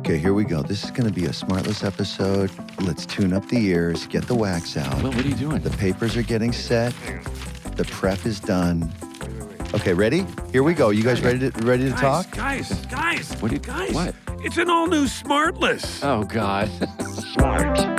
Okay, here we go. This is going to be a SmartLess episode. Let's tune up the ears, get the wax out. Well, what are you doing? The papers are getting set. The prep is done. Okay, ready? Here we go. You guys ready to talk? Guys. What? It's an all-new SmartLess. Oh, God. SmartLess.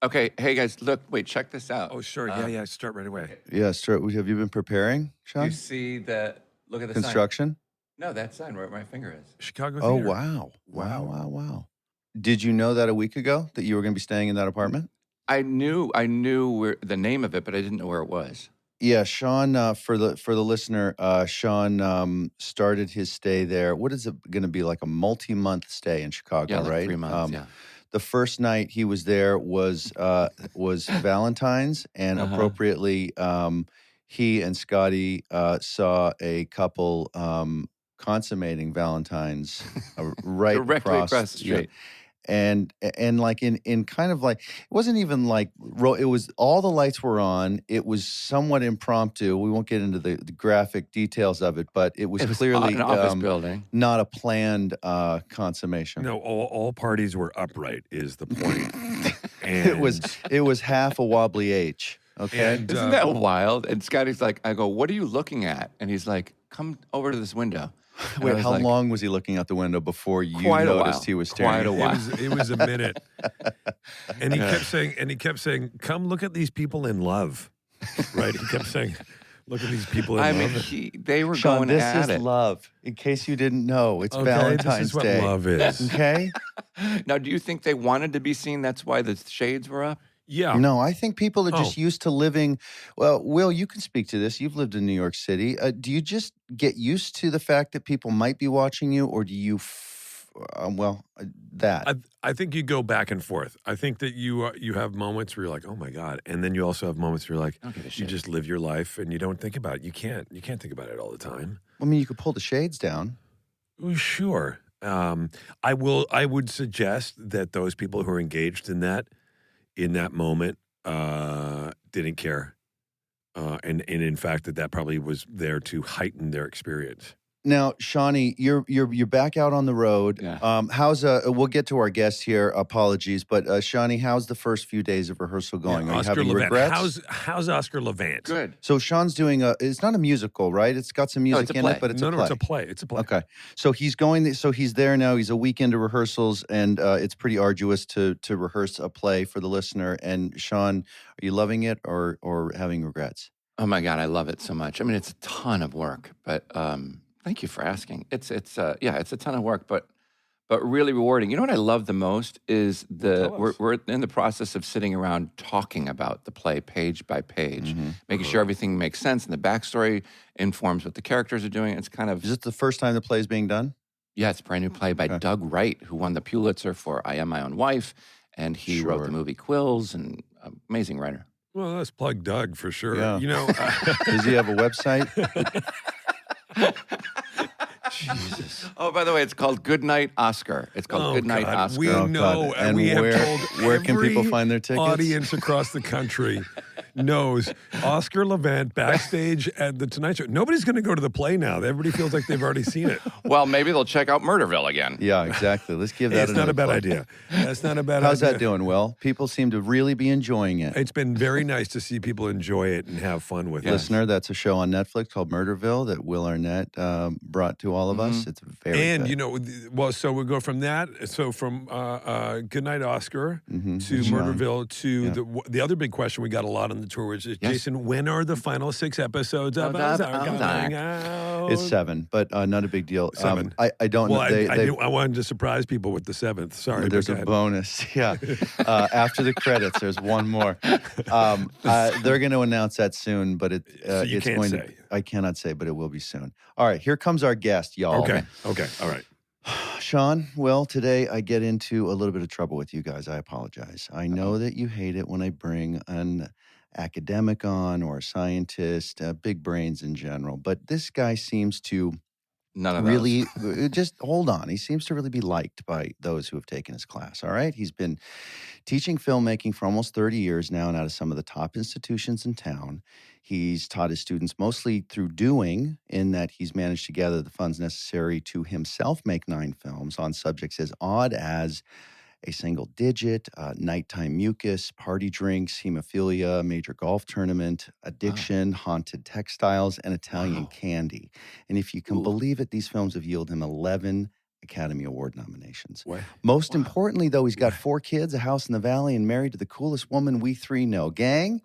Okay, hey, guys, look, wait, check this out. Oh, sure. Yeah. Start right away. Yeah, start. Have you been preparing, Sean? You see look at the Construction? sign. No, that sign where my finger is. Chicago Oh, Theater. wow. Did you know that a week ago that you were going to be staying in that apartment? I knew where the name of it, but I didn't know where it was. Yeah, Sean, for the listener, Sean started his stay there. What is it going to be, like a multi-month stay in Chicago, Yeah, like right? 3 months, yeah. The first night he was there was Valentine's, and appropriately, he and Scotty saw a couple consummating Valentine's right Directly across the street. Yeah. And like in kind of like, it wasn't even like, it was, all the lights were on. It was somewhat impromptu. We won't get into the graphic details of it, but it was clearly an office building, not a planned consummation. No, all parties were upright is the point. And It was half a wobbly H. Okay. And, Isn't that wild? And Scotty's like, I go, what are you looking at? And he's like, come over to this window. And Wait, I was how like, long was he looking out the window before you Quite a noticed while. he was staring? Quite a while. it was a minute. And he kept saying, come look at these people in love. Right? He kept saying, look at these people in I love. mean, they were Sean, going this at is it. love. In case you didn't know, it's Okay, Valentine's this is what Day. love is. Okay. Now, do you think they wanted to be seen? That's why the shades were up? Yeah. No, I think people are just used to living. Well, Will, you can speak to this. You've lived in New York City. Do you just get used to the fact that people might be watching you, or do you? That I think you go back and forth. I think that you have moments where you're like, oh my God, and then you also have moments where you're like, you just live your life and you don't think about it. You can't think about it all the time. I mean, you could pull the shades down. Well, sure. I would suggest that those people who are engaged in that moment didn't care, and in fact that probably was there to heighten their experience. Now, Shawnee, you're back out on the road. Yeah. How's we'll get to our guest here. Apologies, but Shawnee, how's the first few days of rehearsal going? Are you Oscar having Levant. regrets? How's Oscar Levant? Good. So Sean's doing it's not a musical, right? It's got some music it's a in play. it, but it's a play. No, it's a play. It's a play. Okay. So he's going. So he's there now. He's a week into rehearsals, and it's pretty arduous to rehearse a play for the listener. And Sean, are you loving it or having regrets? Oh my God, I love it so much. I mean, it's a ton of work, but thank you for asking. It's a ton of work, but really rewarding. You know what I love the most is we're in the process of sitting around talking about the play page by page, making sure everything makes sense and the backstory informs what the characters are doing. It's kind of Is this the first time the play is being done? it's a brand new play by Doug Wright, who won the Pulitzer for I Am My Own Wife, and he wrote the movie Quills, and amazing writer. Well, let's plug Doug for sure. Yeah. You know, Does he have a website? Jesus. Oh, by the way, it's called Good Night Oscar. It's called Good Night God. Oscar. We Oh, know, God. and And we have where- told where can every people find their tickets? audience across the country knows Oscar Levant backstage at the Tonight Show. Nobody's going to go to the play now. Everybody feels like they've already seen it. Well, maybe they'll check out Murderville again. Yeah, exactly. Let's give that It's not another a bad plug. idea. That's not a bad How's idea. that doing, Will? People seem to really be enjoying it. It's been very nice to see people enjoy it and have fun with it. Listener, that's a show on Netflix called Murderville that Will Arnett brought to all of us. It's very And, good. you know, well, so we go from that, so from Goodnight Oscar to Murderville to the other big question we got a lot on the tour, which is, Jason, when are the final 6 episodes of Ozark coming out? It's 7, but not a big deal. 7. I don't Well, know. I wanted to surprise people with the 7th. Sorry. There's but a bonus. Yeah. After the credits, there's one more. They're going to announce that soon, but you it's can't going say. to. I cannot say, but it will be soon. All right, here comes our guest, y'all. Okay. All right. Sean, well, today I get into a little bit of trouble with you guys. I apologize. I know that you hate it when I bring an academic on or a scientist, big brains in general, but this guy seems to None of those. Really, just hold on. He seems to really be liked by those who have taken his class, all right? He's been teaching filmmaking for almost 30 years now and out of some of the top institutions in town. He's taught his students mostly through doing, in that he's managed to gather the funds necessary to himself make 9 films on subjects as odd as a single digit, nighttime mucus, party drinks, hemophilia, major golf tournament, addiction, haunted textiles, and Italian candy. And if you can believe it, these films have yielded him 11 Academy Award nominations. Wow. Most importantly, though, he's got 4 kids, a house in the valley, and married to the coolest woman we 3 know. Gang,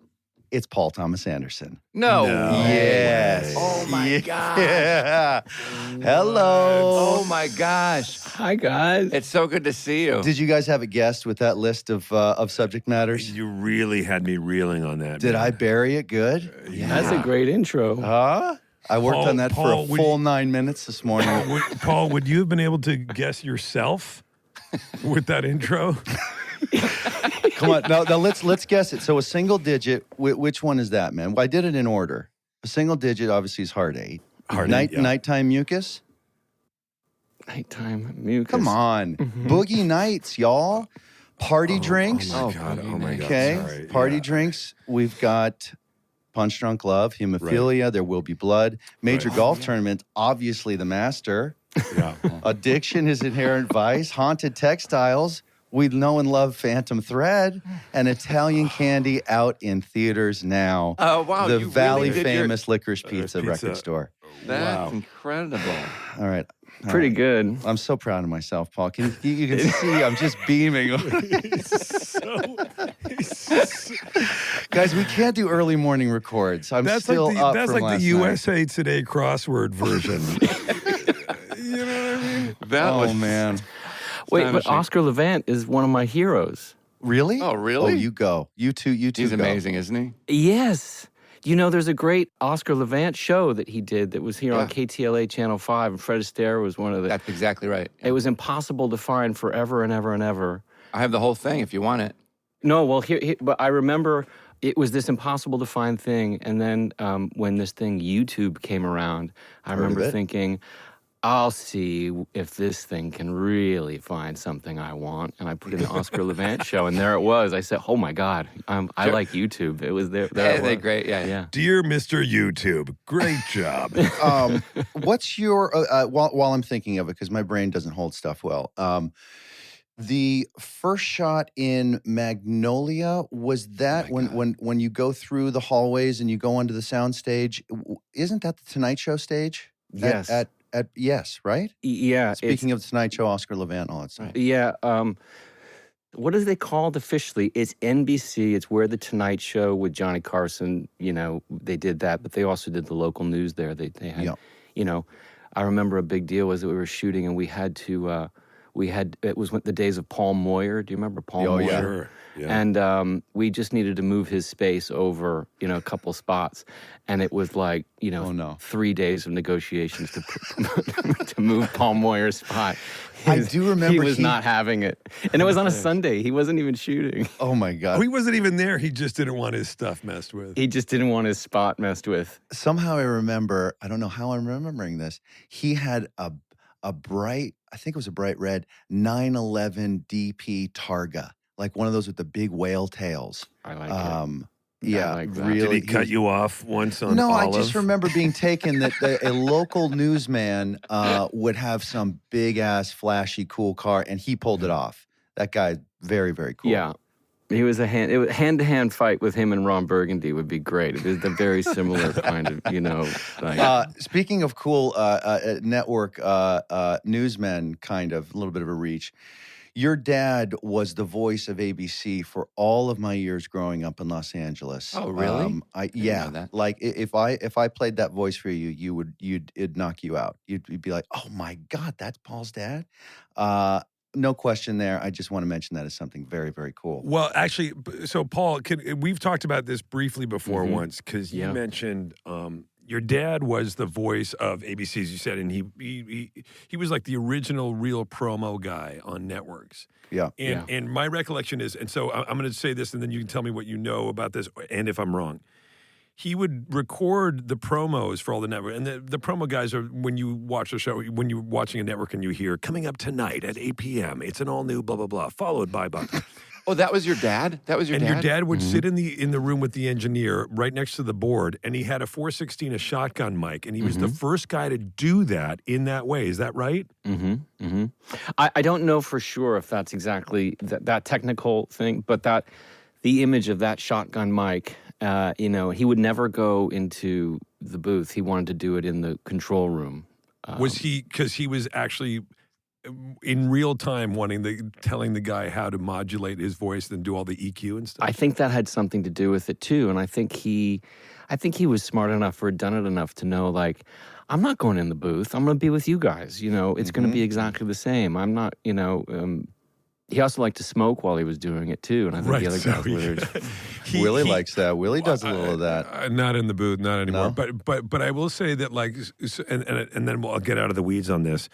it's Paul Thomas Anderson. No. Yes. Oh, my gosh. Yeah. Hello. Oh, my gosh. Hi, guys. It's so good to see you. Did you guys have a guest with that list of subject matters? You really had me reeling on that. Did man. I bury it good? That's a great intro. I worked Paul- on that Paul, for a would full you- 9 minutes this morning. Paul, would you have been able to guess yourself with that intro? Come on, now let's guess it. So a single digit, which one is that, man? Well, I did it in order. A single digit obviously is heart 8. Heart 8, yeah. Nighttime mucus? Nighttime mucus. Come on. Boogie Nights, y'all. Party drinks. Oh, my God. Oh, my God. Okay. Sorry. Party Yeah. drinks. We've got Punch Drunk Love, Hemophilia, There Will Be Blood, Major Golf Tournament, obviously the master. Yeah. Addiction is Inherent Vice, Haunted Textiles, we know and love Phantom Thread, and Italian Candy out in theaters now. Oh, wow. The you Valley really did famous Licorice Pizza pizza. record store. That's incredible. All right. All Pretty right. good. I'm so proud of myself, Paul. You can see I'm just beaming. Guys, we can't do early morning records. I'm still up that's from like last the night. USA Today crossword version. You know what I mean? That Oh, was man. Wait, Time but machine. Oscar Levant is one of my heroes. Really? Oh, really? Oh, you go. You two He's go. amazing, isn't he? Yes. You know, there's a great Oscar Levant show that he did that was here on Yeah. KTLA Channel 5, and Fred Astaire was one of the... That's exactly right. It was impossible to find forever and ever and ever. I have the whole thing if you want it. No, well, but I remember it was this impossible to find thing, and then when this thing, YouTube, came around, I remember it. thinking, I'll see if this thing can really find something I want. And I put in the Oscar Levant show, and there it was. I said, oh, my God, I like YouTube. It was there. Yeah, it they're was. great. Yeah. Yeah. Dear Mr. YouTube, great job. What's your while I'm thinking of it, because my brain doesn't hold stuff well. The first shot in Magnolia, was that when you go through the hallways and you go onto the sound stage? Isn't that the Tonight Show stage? Yes. Yes, right? Yeah. Speaking of the Tonight Show, Oscar Levant, all that stuff. Yeah. What is they called officially? It's NBC. It's where the Tonight Show with Johnny Carson, you know, they did that, but they also did the local news there. They had, Yeah. you know, I remember a big deal was that we were shooting and we had to, it was the days of Paul Moyer. Do you remember Paul Moyer? yeah. Sure. Yeah. And we just needed to move his space over, you know, a couple spots. And it was like, you know, Oh, no. 3 days of negotiations to move Paul Moyer's spot. I do remember he was not having it. And it was on a Sunday. He wasn't even shooting. Oh my Oh, God! he wasn't even there. He just didn't want his stuff messed with. He just didn't want his spot messed with. Somehow I remember. I don't know how I'm remembering this. He had a bright, I think it was a bright red 911 DP Targa, like one of those with the big whale tails. I like it. Yeah, like that. really. Did he cut you off once on No, Olive? I just remember being taken that a local newsman would have some big ass flashy cool car, and he pulled it off. That guy, very very cool. Yeah. He was hand-to-hand fight with him and Ron Burgundy would be great. It is a very similar kind of, you know. Like, Speaking of cool network newsmen, kind of a little bit of a reach. Your dad was the voice of ABC for all of my years growing up in Los Angeles. Oh, really? Yeah. know that. Like if I played that voice for you, it'd knock you out. You'd be like, oh my God, that's Paul's dad. No question there. I just want to mention that as something very, very cool. Well, actually, so Paul, we've talked about this briefly before once because you Yeah. mentioned your dad was the voice of ABC, as you said, and he was like the original real promo guy on networks. Yeah. And my recollection is, and so I'm going to say this, and then you can tell me what you know about this, and if I'm wrong. he would record the promos for all the network. And the promo guys are, when you watch the show, when you're watching a network and you hear, coming up tonight at 8 p.m., it's an all-new blah, blah, blah, followed by blah. Oh, that was your dad? That was your dad? And your dad would sit in the room with the engineer right next to the board, and he had a 416, a shotgun mic, and he was the first guy to do that in that way. Is that right? I don't know for sure if that's exactly that technical thing, but the image of that shotgun mic, he would never go into the booth. He wanted to do it in the control room. Was he, because he was actually in real time telling the guy how to modulate his voice and do all the EQ and stuff? I think that had something to do with it too, and I think he was smart enough or done it enough to know, like, I'm not going in the booth. I'm going to be with you guys. It's going to be exactly the same. I'm not. He also liked to smoke while he was doing it too, and I think the other guys were. Willie likes that. Willie does a little of that. Not in the booth, not anymore. No? But I will say that, like, and then I'll get out of the weeds on this.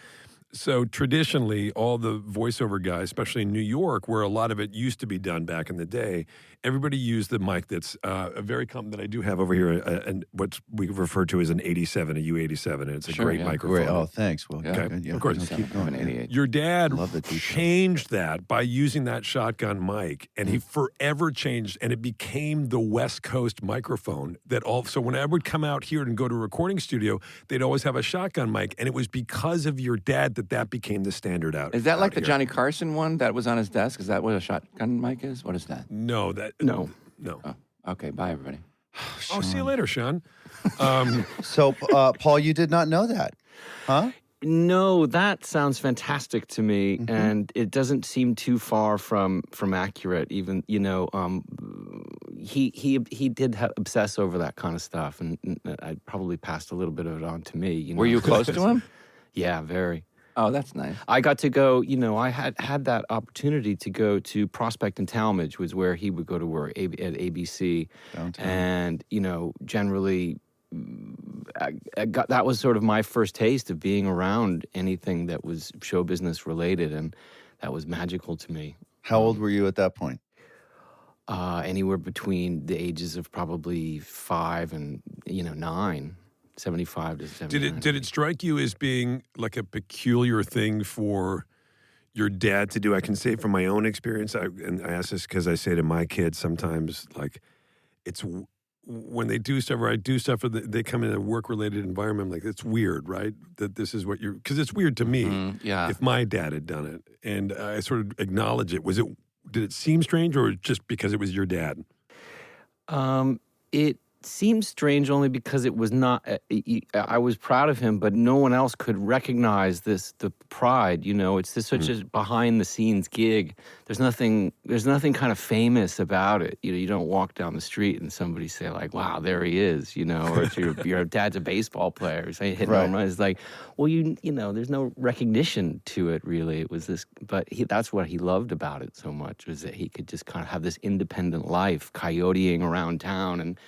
So traditionally, all the voiceover guys, especially in New York, where a lot of it used to be done back in the day, everybody used the mic that's a very common, that I do have over here, and what we refer to as an 87, a U87, and it's a great microphone. Great. Oh, thanks. Well, Okay. yeah. Of course. Keep going. 88. Your dad Love the details. changed that by using that shotgun mic, and he forever changed, and it became the West Coast microphone so when I would come out here and go to a recording studio, they'd always have a shotgun mic, and it was because of your dad that became the standard out. Is that like the here. Johnny Carson one that was on his desk? Is that what a shotgun mic is? What is that? No. No. Oh, okay. Bye, everybody. Oh, see you later, Sean. So, Paul, you did not know that, huh? No, that sounds fantastic to me, and it doesn't seem too far from accurate. Even he did obsess over that kind of stuff, and I probably passed a little bit of it on to me. Were you close to him? Yeah, very. Oh, that's nice. I got to go, I had that opportunity to go to Prospect and Talmadge, was where he would go to work at ABC. Downtown. And, generally, that was sort of my first taste of being around anything that was show business related, and that was magical to me. How old were you at that point? Anywhere between the ages of probably 5 and, 9. 75 to 79. Did it strike you as being like a peculiar thing for your dad to do? I can say from my own experience, and I ask this because I say to my kids sometimes, like, it's when they do stuff or I do stuff, or they come in a work-related environment, I'm like, it's weird, right? That this is what because it's weird to me if my dad had done it. And I sort of acknowledge it. Did it seem strange, or just because it was your dad? It seems strange only because it was not. I was proud of him, but no one else could recognize the pride. It's such a behind the scenes gig. There's nothing kind of famous about it. You don't walk down the street and somebody say, like, "Wow, there he is," or if your dad's a baseball player, say hitting home runs. It's like, well, there's no recognition to it really. It was this, but that's what he loved about it so much, was that he could just kind of have this independent life, coyoteing around town and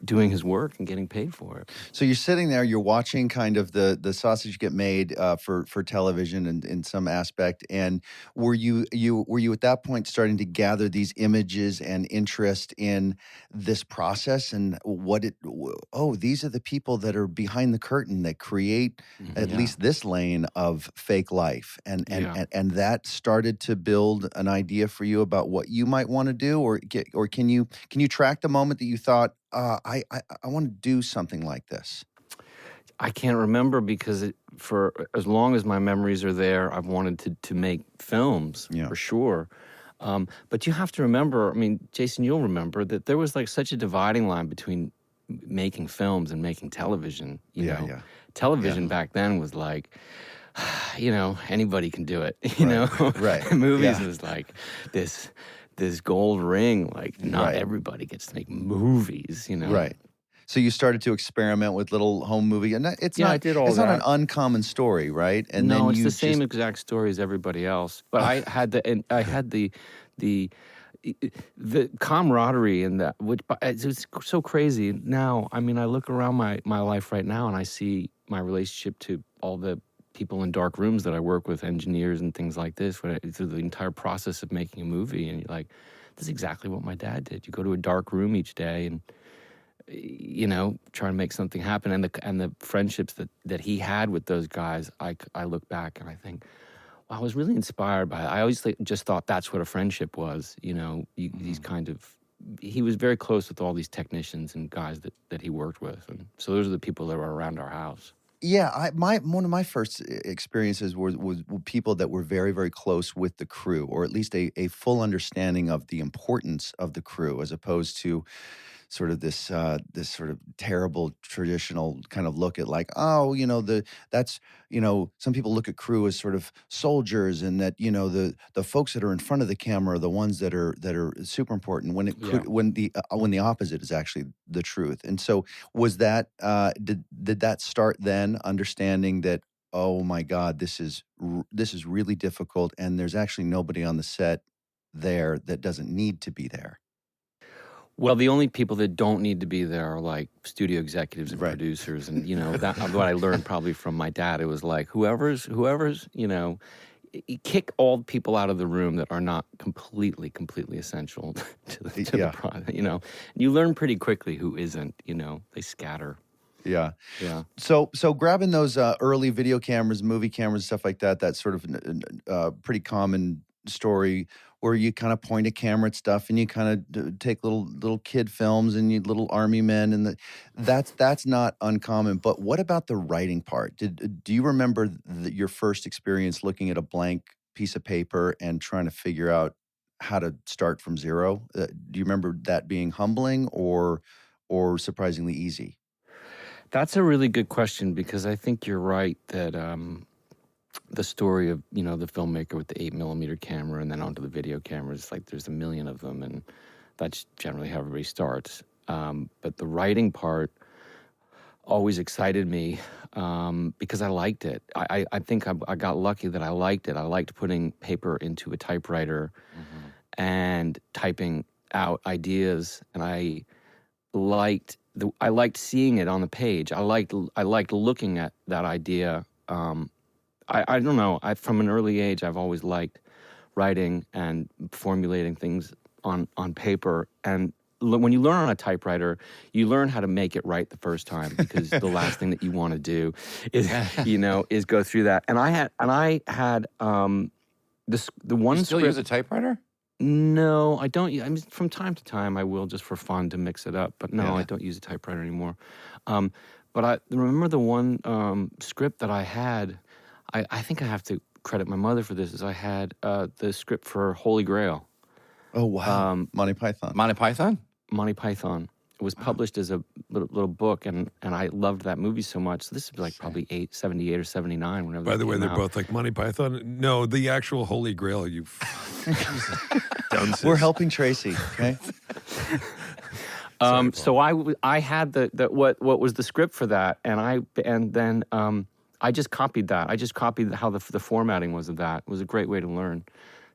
doing his work and getting paid for it. So you're sitting there, you're watching kind of the sausage get made for television and in some aspect. And were you at that point starting to gather these images and interest in this process and these are the people that are behind the curtain that create at least this lane of fake life, and that started to build an idea for you about what you might want to do, or can you track the moment that you thought, I want to do something like this? I can't remember, because for as long as my memories are there, I've wanted to make films, for sure. But you have to remember, Jason, you'll remember that there was like such a dividing line between making films and making television. You know? Television back then was like, anybody can do it. Right. Movies was like this gold ring, like not everybody gets to make movies, Right. So you started to experiment with little home movie, and it's I did all that. Not an uncommon story, right? And no, then it's you the same exact story as everybody else. But I had the camaraderie in that, which it's so crazy. Now, I look around my life right now and I see my relationship to all the people in dark rooms that I work with, engineers and things like this, through the entire process of making a movie. And you're like, this is exactly what my dad did. You go to a dark room each day and trying to make something happen. And the friendships that he had with those guys, I look back and I think, wow, I was really inspired by it. I always just thought that's what a friendship was. These kind of. He was very close with all these technicians and guys that he worked with, and so those are the people that were around our house. Yeah, one of my first experiences was people that were very, very close with the crew, or at least a full understanding of the importance of the crew, as opposed to sort of this sort of terrible traditional kind of look at like, oh, some people look at crew as sort of soldiers, and that the folks that are in front of the camera are the ones that are super important, when it could when the opposite is actually the truth. And so was that did that start then, understanding that, oh my God, this is really difficult, and there's actually nobody on the set there that doesn't need to be there? Well, the only people that don't need to be there are like studio executives and producers, and that's what I learned probably from my dad. It was like whoever's you kick all the people out of the room that are not completely essential to the product. You learn pretty quickly who isn't. They scatter. Yeah. Yeah. So grabbing those early video cameras, movie cameras, stuff like that, that's sort of pretty common story, where you kind of point a camera at stuff and you kind of take little kid films and you little army men, and that's not uncommon. But what about the writing part? Do you remember your first experience looking at a blank piece of paper and trying to figure out how to start from zero? Do you remember that being humbling or surprisingly easy? That's a really good question, because I think you're right that the story of the filmmaker with the 8mm camera and then onto the video cameras, like there's a million of them, and that's generally how everybody starts. But the writing part always excited me because I liked it. I think I got lucky that I liked it. I liked putting paper into a typewriter and typing out ideas, and I liked seeing it on the page. I liked looking at that idea. I don't know. From an early age, I've always liked writing and formulating things on paper. And when you learn on a typewriter, you learn how to make it right the first time, because the last thing that you want to do is is go through that. And I had this the one. You still script, use a typewriter? No, I don't. I mean, from time to time, I will, just for fun, to mix it up. But no, I don't use a typewriter anymore. But I remember the one script that I had. I think I have to credit my mother for this. Is I had the script for Holy Grail. Oh wow! Monty Python. Monty Python. Monty Python. It was published as a little book, and I loved that movie so much. So this is like probably 78 or 79. Whenever. By the way, they're both like Monty Python. No, the actual Holy Grail. We're helping Tracy. Okay. So I had what was the script for that, and then I just copied that. I just copied how the formatting was of that. It was a great way to learn.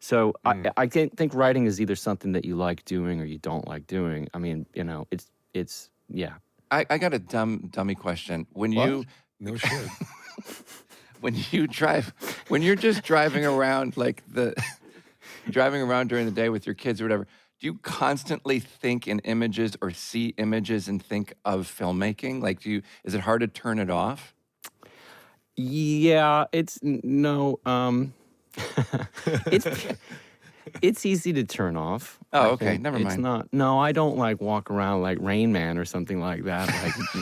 So I think writing is either something that you like doing or you don't like doing. I mean, it's yeah. I got a dummy question. When you no shit. when you're just driving around driving around during the day with your kids or whatever, do you constantly think in images or see images and think of filmmaking? Like, is it hard to turn it off? Yeah, it's it's easy to turn off. Oh, okay, never mind. It's not. No, I don't walk around like Rain Man or something like that.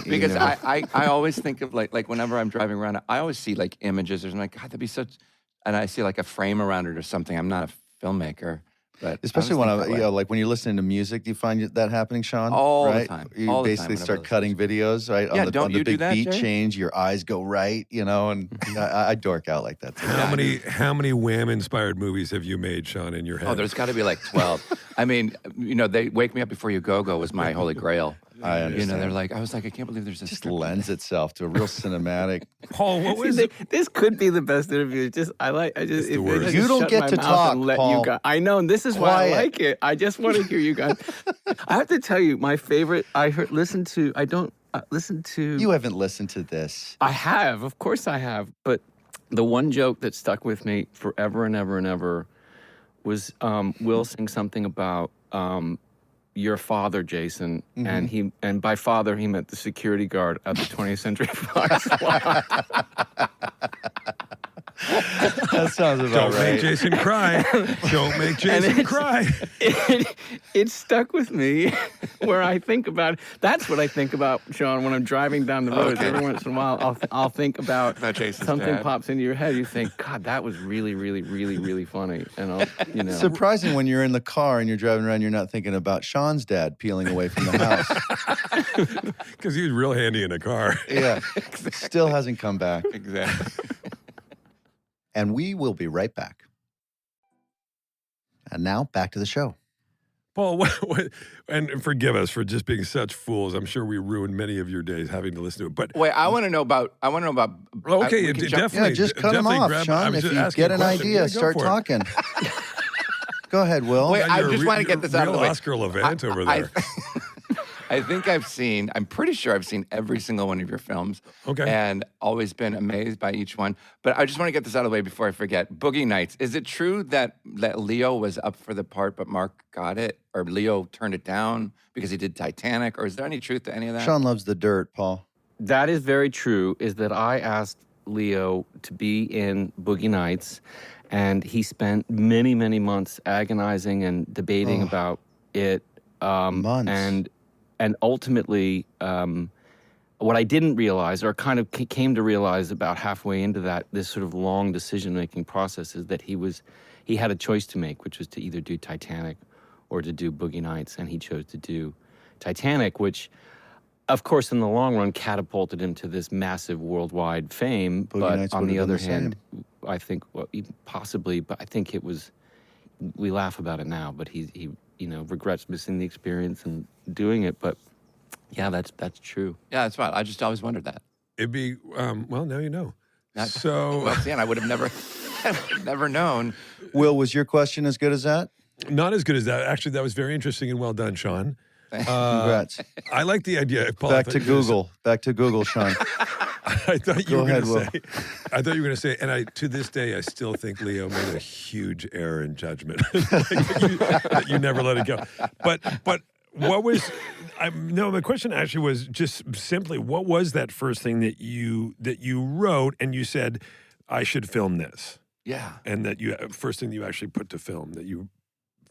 Because I always think of like whenever I'm driving around, I always see like images. I'm like, God, that'd be such, and I see like a frame around it or something. I'm not a filmmaker. But especially when like when you're listening to music, do you find that happening, Sean? All right? the time. You all basically start cutting videos, right? Yeah, on the big that, beat Jay? change, your eyes go right, and I dork out like that too. How many Wham-inspired movies have you made, Sean, in your head? Oh, there's got to be like 12. I mean, they Wake Me Up Before You Go was my holy grail. I understand. They're like, I was like, I can't believe there's a just script lends itself to a real cinematic. Paul, what was it? This could be the best interview. You don't get to talk, Paul. You guys, I know, and this is why I like it. I just want to hear you guys. I have to tell you, my favorite. I listen to. You haven't listened to this. I have, of course, I have. But the one joke that stuck with me forever and ever and ever was Will saying something about your father, Jason, and by father he meant the security guard at the 20th Century Fox lot. That sounds about Don't right. make Jason cry. Don't make Jason cry. It stuck with me where I think about, that's what I think about, Sean, when I'm driving down the road. Okay. Every once in a while, I'll think about Jason's something dad. pops into your head. You think, God, that was really, really, really, really funny. And I'll. Surprising when you're in the car and you're driving around, you're not thinking about Sean's dad peeling away from the house. Because he was real handy in a car. Yeah. Still hasn't come back. Exactly. And we will be right back. And now back to the show. Paul, and forgive us for just being such fools. I'm sure we ruined many of your days having to listen to it. But Wait, I want to know about. okay, we can jump- definitely. Yeah, just cut him definitely off, grab- Sean. I'm If just you asking get a an question. idea, Yeah, go start for it. talking. Go ahead, Will. Wait, I You're just want to you're get this out of the real way. Oscar Levant over there. I think I'm pretty sure I've seen every single one of your films. Okay. And always been amazed by each one. But I just want to get this out of the way before I forget. Boogie Nights. Is it true that Leo was up for the part, but Mark got it? Or Leo turned it down because he did Titanic? Or is there any truth to any of that? Sean loves the dirt, Paul. That is very true, is that I asked Leo to be in Boogie Nights, and he spent many, many months agonizing and debating about it. Months. And ultimately, what I didn't realize, or kind of came to realize about halfway into this sort of long decision-making process, is that he had a choice to make, which was to either do Titanic or to do Boogie Nights, and he chose to do Titanic, which, of course, in the long run, catapulted him to this massive worldwide fame. Boogie but Nights on the would've been other the hand, I think possibly, but I think it was. We laugh about it now, but he regrets missing the experience and doing it. But yeah, that's true. Yeah, that's right. I just always wondered that. It'd be, well, now you know. Well, So, see, and I would have never known. Will, was your question as good as that? not as good as that. Actually, that was very interesting and well done, Sean. Congrats. I like the idea. Paul, Back to Google. Back to Google, Sean. I thought you Go were ahead, going Will. to say. I thought you were going to say, and to this day, I still think Leo made a huge error in judgment. that you never let it go. But what was? No, my question actually was just simply, what was that first thing that you wrote and you said, I should film this, Yeah. and that first thing you actually put to film that you,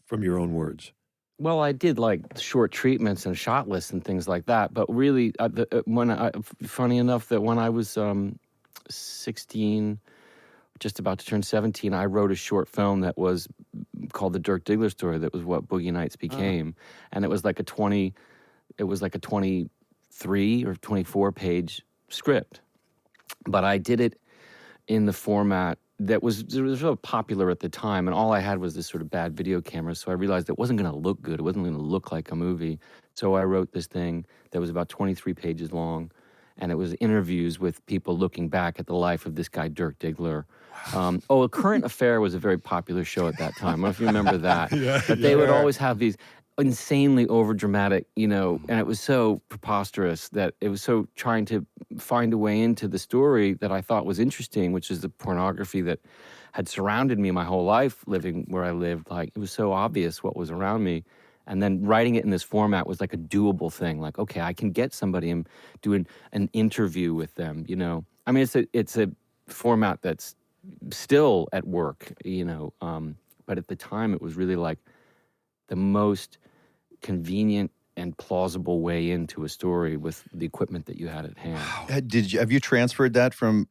from your own words. Well, I did like short treatments and shot lists and things like that. But really, funny enough, that when I was 16, just about to turn 17, I wrote a short film that was called The Dirk Diggler Story. That was what Boogie Nights became, and it was like a 23 or 24 page script. But I did it in the format that was real popular at the time, and all I had was this sort of bad video camera, so I realized it wasn't going to look good. It wasn't going to look like a movie. So I wrote this thing that was about 23 pages long, and it was interviews with people looking back at the life of this guy, Dirk Diggler. A Current Affair was a very popular show at that time. I don't know if you remember that. But they would always have these insanely overdramatic, and it was so preposterous that it was so trying to find a way into the story that I thought was interesting, which is the pornography that had surrounded me my whole life living where I lived. Like, it was so obvious what was around me. And then writing it in this format was like a doable thing. Like, okay, I can get somebody and do an interview with them, I mean, it's a format that's still at work, but at the time it was really like the most convenient and plausible way into a story with the equipment that you had at hand. Have you transferred that from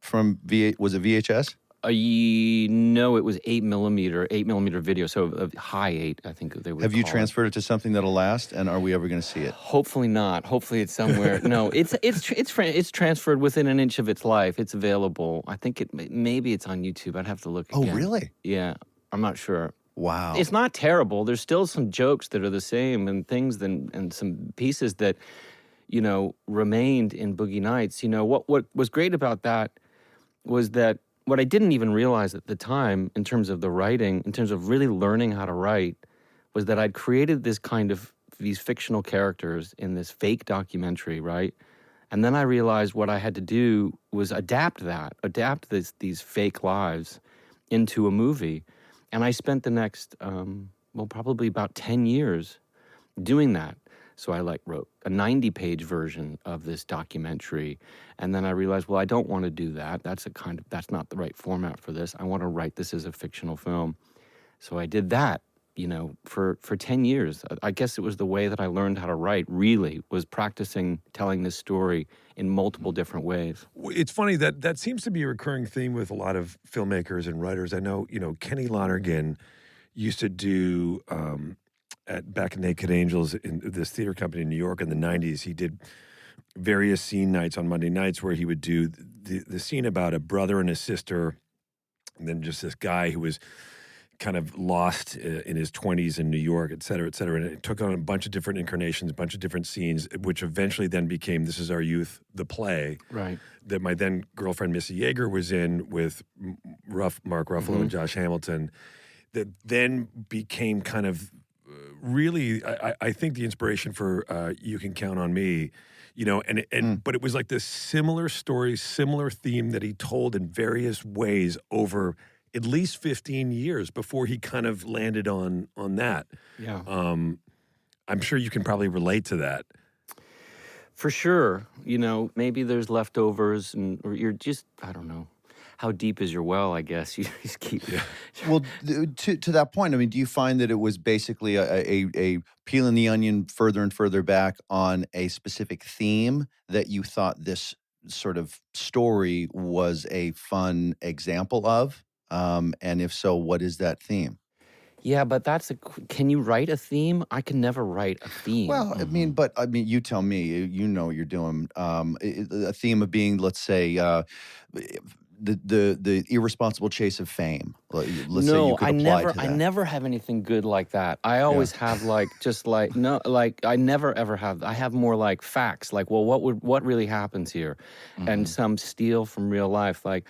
was it VHS? No, it was 8mm video, so a high 8, I think they would Have you call it. transferred it to something that'll last? And are we ever going to see it? Hopefully not. Hopefully it's somewhere. No, it's transferred within an inch of its life. It's available. I think maybe it's on YouTube. I'd have to look again. Oh, really? Yeah, I'm not sure. Wow. It's not terrible. There's still some jokes that are the same and things and some pieces that, remained in Boogie Nights. What was great about that was that what I didn't even realize at the time in terms of the writing, in terms of really learning how to write, was that I'd created these fictional characters in this fake documentary, right? And then I realized what I had to do was adapt these fake lives into a movie. And I spent the next, probably about 10 years doing that. So I wrote a 90-page version of this documentary, and then I realized, well, I don't want to do that. That's not the right format for this. I want to write this as a fictional film. So I did that, for 10 years. I guess it was the way that I learned how to write, really, was practicing telling this story in multiple different ways. It's funny that seems to be a recurring theme with a lot of filmmakers and writers. I know, Kenny Lonergan used to do back in Naked Angels in this theater company in New York in the 90s. He did various scene nights on Monday nights where he would do the scene about a brother and a sister, and then just this guy who was kind of lost in his 20s in New York, et cetera, et cetera. And it took on a bunch of different incarnations, a bunch of different scenes, which eventually then became This Is Our Youth, the play. Right. That my then girlfriend, Missy Yeager, was in with Mark Ruffalo and Josh Hamilton. That then became kind of really, I think, the inspiration for You Can Count on Me. But it was like this similar story, similar theme that he told in various ways over at least 15 years before he kind of landed on that. Yeah. I'm sure you can probably relate to that. For sure. Maybe there's leftovers or you're just, I don't know. How deep is your well, I guess? You just keep... Yeah. Well, to that point, I mean, do you find that it was basically a peeling the onion further and further back on a specific theme that you thought this sort of story was a fun example of? And if so, what is that theme? Yeah, but can you write a theme? I can never write a theme. Well, I mean, you tell me, you know what you're doing. A theme of being, let's say, the irresponsible chase of fame. Let's say you could apply to that. I never have anything good like that. I always have I never ever have. I have more like facts, like, well, what really happens here, and some steal from real life, like.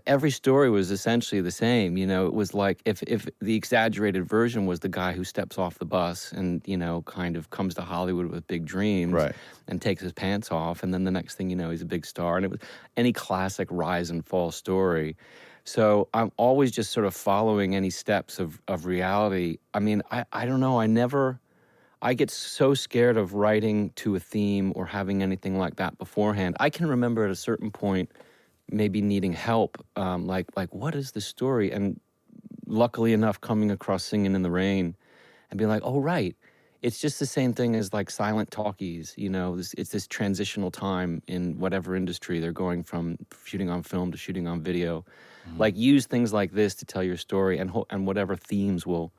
Every story was essentially the same. It was like if the exaggerated version was the guy who steps off the bus and, kind of comes to Hollywood with big dreams and takes his pants off. And then the next thing you know, he's a big star. And it was any classic rise and fall story. So I'm always just sort of following any steps of reality. I mean, I don't know. I get so scared of writing to a theme or having anything like that beforehand. I can remember at a certain point maybe needing help, like what is the story? And luckily enough, coming across Singing in the Rain and being like, oh, right. It's just the same thing as like silent talkies, it's this transitional time in whatever industry. They're going from shooting on film to shooting on video. Like use things like this to tell your story and whatever themes will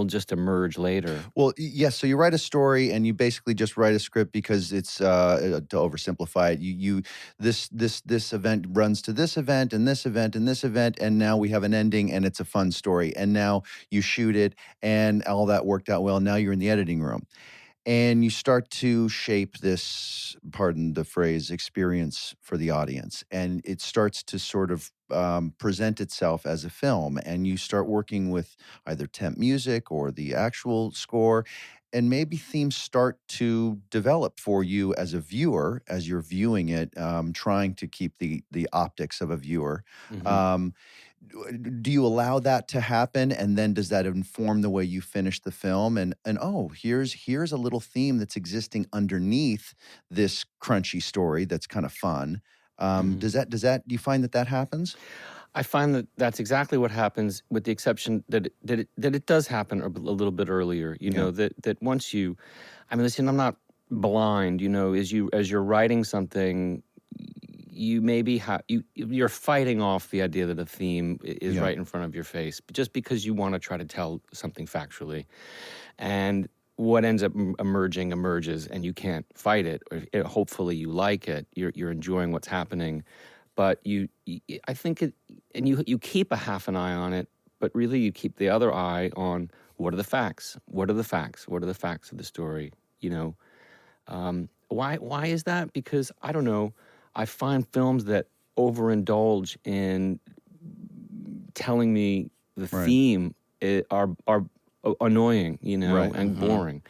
just emerge later. Well, yes. So you write a story, and you basically just write a script because it's to oversimplify it. This event runs to this event and this event and this event, and now we have an ending, and it's a fun story. And now you shoot it, and all that worked out well. Now you're in the editing room, and you start to shape this, pardon the phrase, experience for the audience, and it starts to sort of present itself as a film, and you start working with either temp music or the actual score, and maybe themes start to develop for you as a viewer, as you're viewing it, trying to keep the optics of a viewer. Do you allow that to happen, and then does that inform the way you finish the film? And oh, here's a little theme that's existing underneath this crunchy story that's kind of fun. Do you find that happens? I find that that's exactly what happens, with the exception that it does happen a little bit earlier. That once you, I mean, listen, I'm not blind. As you're writing something, you maybe you're fighting off the idea that a theme is right in front of your face, just because you want to try to tell something factually, and what ends up emerges, and you can't fight it. Or hopefully, you like it. You're enjoying what's happening, but I think it, and you keep a half an eye on it, but really you keep the other eye on what are the facts. What are the facts? What are the facts of the story? Why is that? Because I don't know. I find films that overindulge in telling me the theme are annoying, and boring.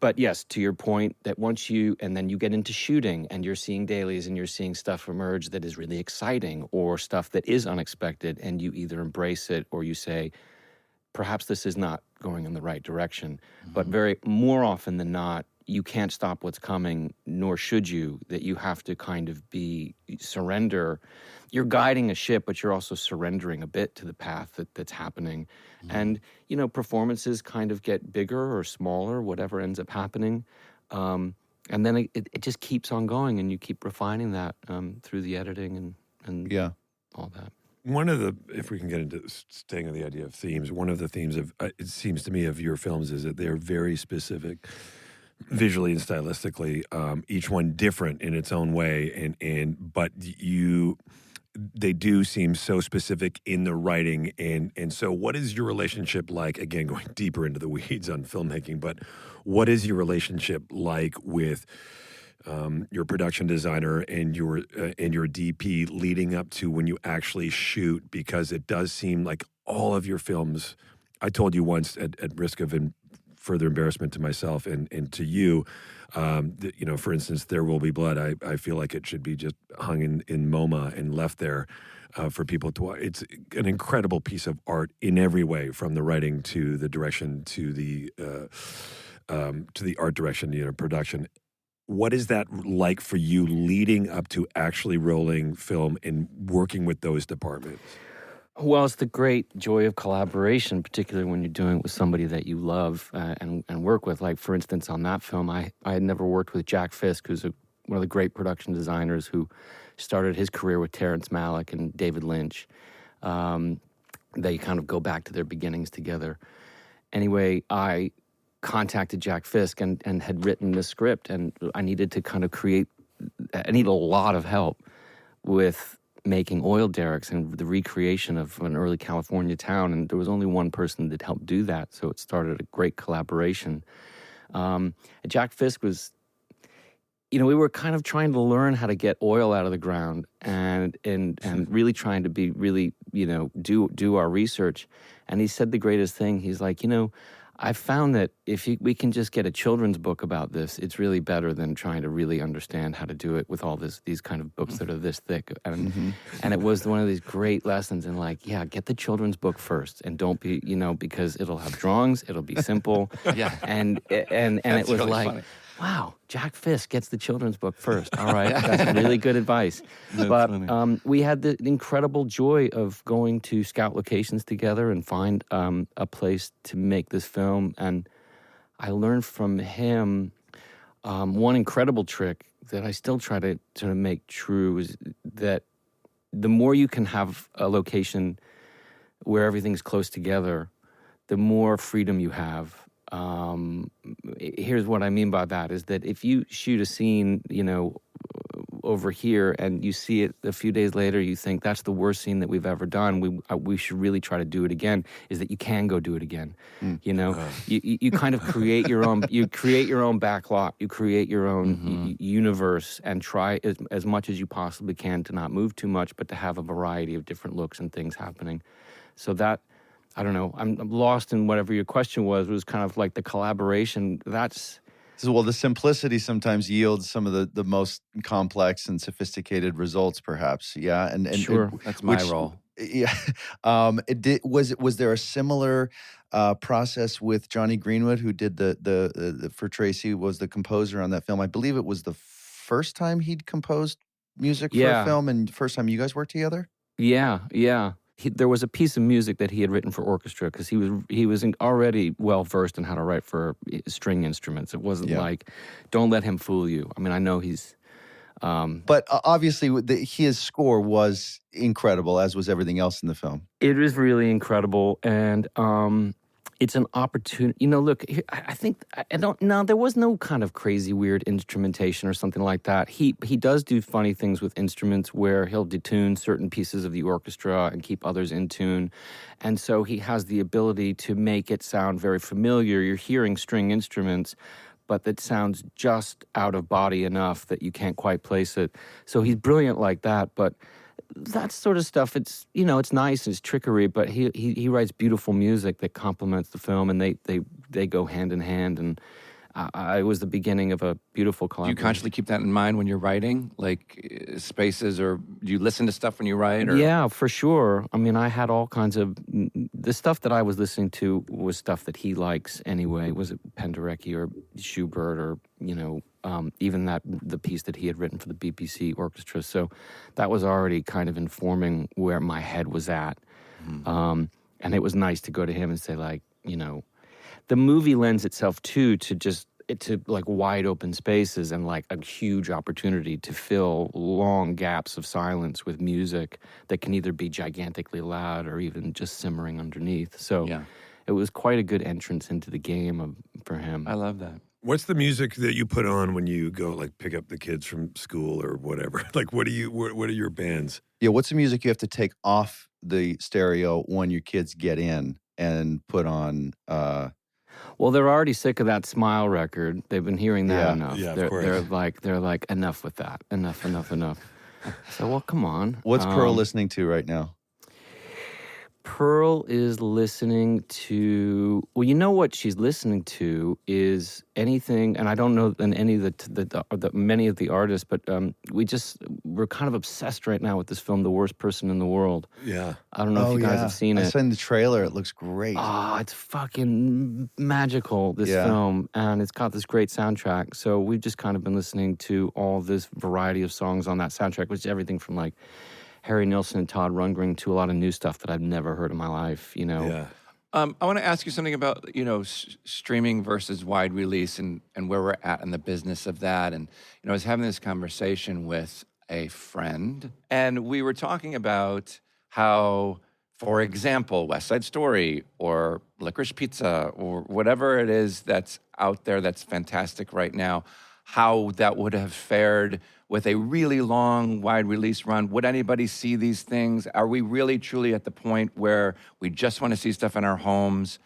But yes, to your point, that and then you get into shooting, and you're seeing dailies, and you're seeing stuff emerge that is really exciting, or stuff that is unexpected, and you either embrace it or you say, perhaps this is not going in the right direction. But very more often than not, you can't stop what's coming, nor should you, that you have to kind of surrender. You're guiding a ship, but you're also surrendering a bit to the path that's happening. And, performances kind of get bigger or smaller, whatever ends up happening. And then it just keeps on going, and you keep refining that through the editing and all that. One of the, if we can get into staying on the idea of themes, one of the themes of, it seems to me, of your films is that they're very specific visually and stylistically, each one different in its own way, but they do seem so specific in the writing, and so what is your relationship like, again, going deeper into the weeds on filmmaking, but what is your relationship like with your production designer and your DP leading up to when you actually shoot? Because it does seem like all of your films, I told you once at risk of further embarrassment to myself and to you, that, for instance, There Will Be Blood, I feel like it should be just hung in MoMA and left there for people to watch. It's an incredible piece of art in every way, from the writing to the direction to the art direction, production. What is that like for you leading up to actually rolling film and working with those departments? Well, it's the great joy of collaboration, particularly when you're doing it with somebody that you love and work with. Like, for instance, on that film, I had never worked with Jack Fisk, who's one of the great production designers who started his career with Terrence Malick and David Lynch. They kind of go back to their beginnings together. Anyway, I contacted Jack Fisk and had written the script, and I needed to kind of I need a lot of help with making oil derricks and the recreation of an early California town, and there was only one person that helped do that, so it started a great collaboration. Jack Fisk was, we were kind of trying to learn how to get oil out of the ground and really trying to be really, do our research. And he said the greatest thing. He's like, I found that if we can just get a children's book about this, it's really better than trying to really understand how to do it with all these kind of books that are this thick. And it was one of these great lessons in get the children's book first, and don't be, because it'll have drawings, it'll be simple. And it was really funny. Wow, Jack Fisk gets the children's book first. All right, that's really good advice. But we had the incredible joy of going to scout locations together and find a place to make this film. And I learned from him one incredible trick that I still try to sort of make true, is that the more you can have a location where everything's close together, the more freedom you have. Here's what I mean by that, is that if you shoot a scene, over here, and you see it a few days later, you think that's the worst scene that we've ever done. We should really try to do it again. Is that you can go do it again. You kind of create your own. You create your own backlot. You create your own universe, and try as much as you possibly can to not move too much, but to have a variety of different looks and things happening. So that. I don't know. I'm lost in whatever your question was. It was kind of like the collaboration. Well, the simplicity sometimes yields some of the most complex and sophisticated results, perhaps. Yeah, and sure, that's my role. Yeah. Was there a similar process with Johnny Greenwood, who did the for Tracy, was the composer on that film? I believe it was the first time he'd composed music for a film, and first time you guys worked together. Yeah. There was a piece of music that he had written for orchestra, because he was already well versed in how to write for string instruments. It wasn't like, don't let him fool you. I mean, I know he's. But obviously, his score was incredible, as was everything else in the film. It was really incredible, and it's an opportunity. Look, I think there was no kind of crazy weird instrumentation or something like that. He does do funny things with instruments where he'll detune certain pieces of the orchestra and keep others in tune. And so he has the ability to make it sound very familiar. You're hearing string instruments, but that sounds just out of body enough that you can't quite place it. So he's brilliant like that, but that sort of stuff, it's nice, it's trickery, but he writes beautiful music that complements the film, and they go hand in hand. And it was the beginning of a beautiful Do you collaboration. consciously keep that in mind when you're writing, like spaces, or do you listen to stuff when you write? Or? Yeah, for sure. I mean, I had all kinds of the stuff that I was listening to was stuff that he likes anyway. Was it Penderecki or Schubert or even the piece that he had written for the BBC orchestra? So that was already kind of informing where my head was at, and it was nice to go to him and say, like, the movie lends itself to like wide open spaces and like a huge opportunity to fill long gaps of silence with music that can either be gigantically loud or even just simmering underneath. So it was quite a good entrance into the game for him. I love that. What's the music that you put on when you go like pick up the kids from school or whatever? Like what are your bands? Yeah, what's the music you have to take off the stereo when your kids get in and put on Well, they're already sick of that Smile record. They've been hearing that enough. Yeah, of course. They're like, enough with that. Enough. So, well, come on. What's Pearl listening to right now? Pearl is listening to, well, you know what she's listening to is anything, and I don't know any of the many of the artists, but we're kind of obsessed right now with this film, The Worst Person in the World. Yeah. I don't know if you guys have seen it. I saw the trailer. It looks great. Oh, it's fucking magical, this film, and it's got this great soundtrack. So we've just kind of been listening to all this variety of songs on that soundtrack, which is everything from like Harry Nilsson and Todd Rundgren to a lot of new stuff that I've never heard in my life, Yeah. I want to ask you something about, streaming versus wide release and where we're at in the business of that. And, I was having this conversation with a friend, and we were talking about how, for example, West Side Story or Licorice Pizza or whatever it is that's out there that's fantastic right now, how that would have fared with a really long, wide release run. Would anybody see these things? Are we really, truly at the point where we just want to see stuff in our homes?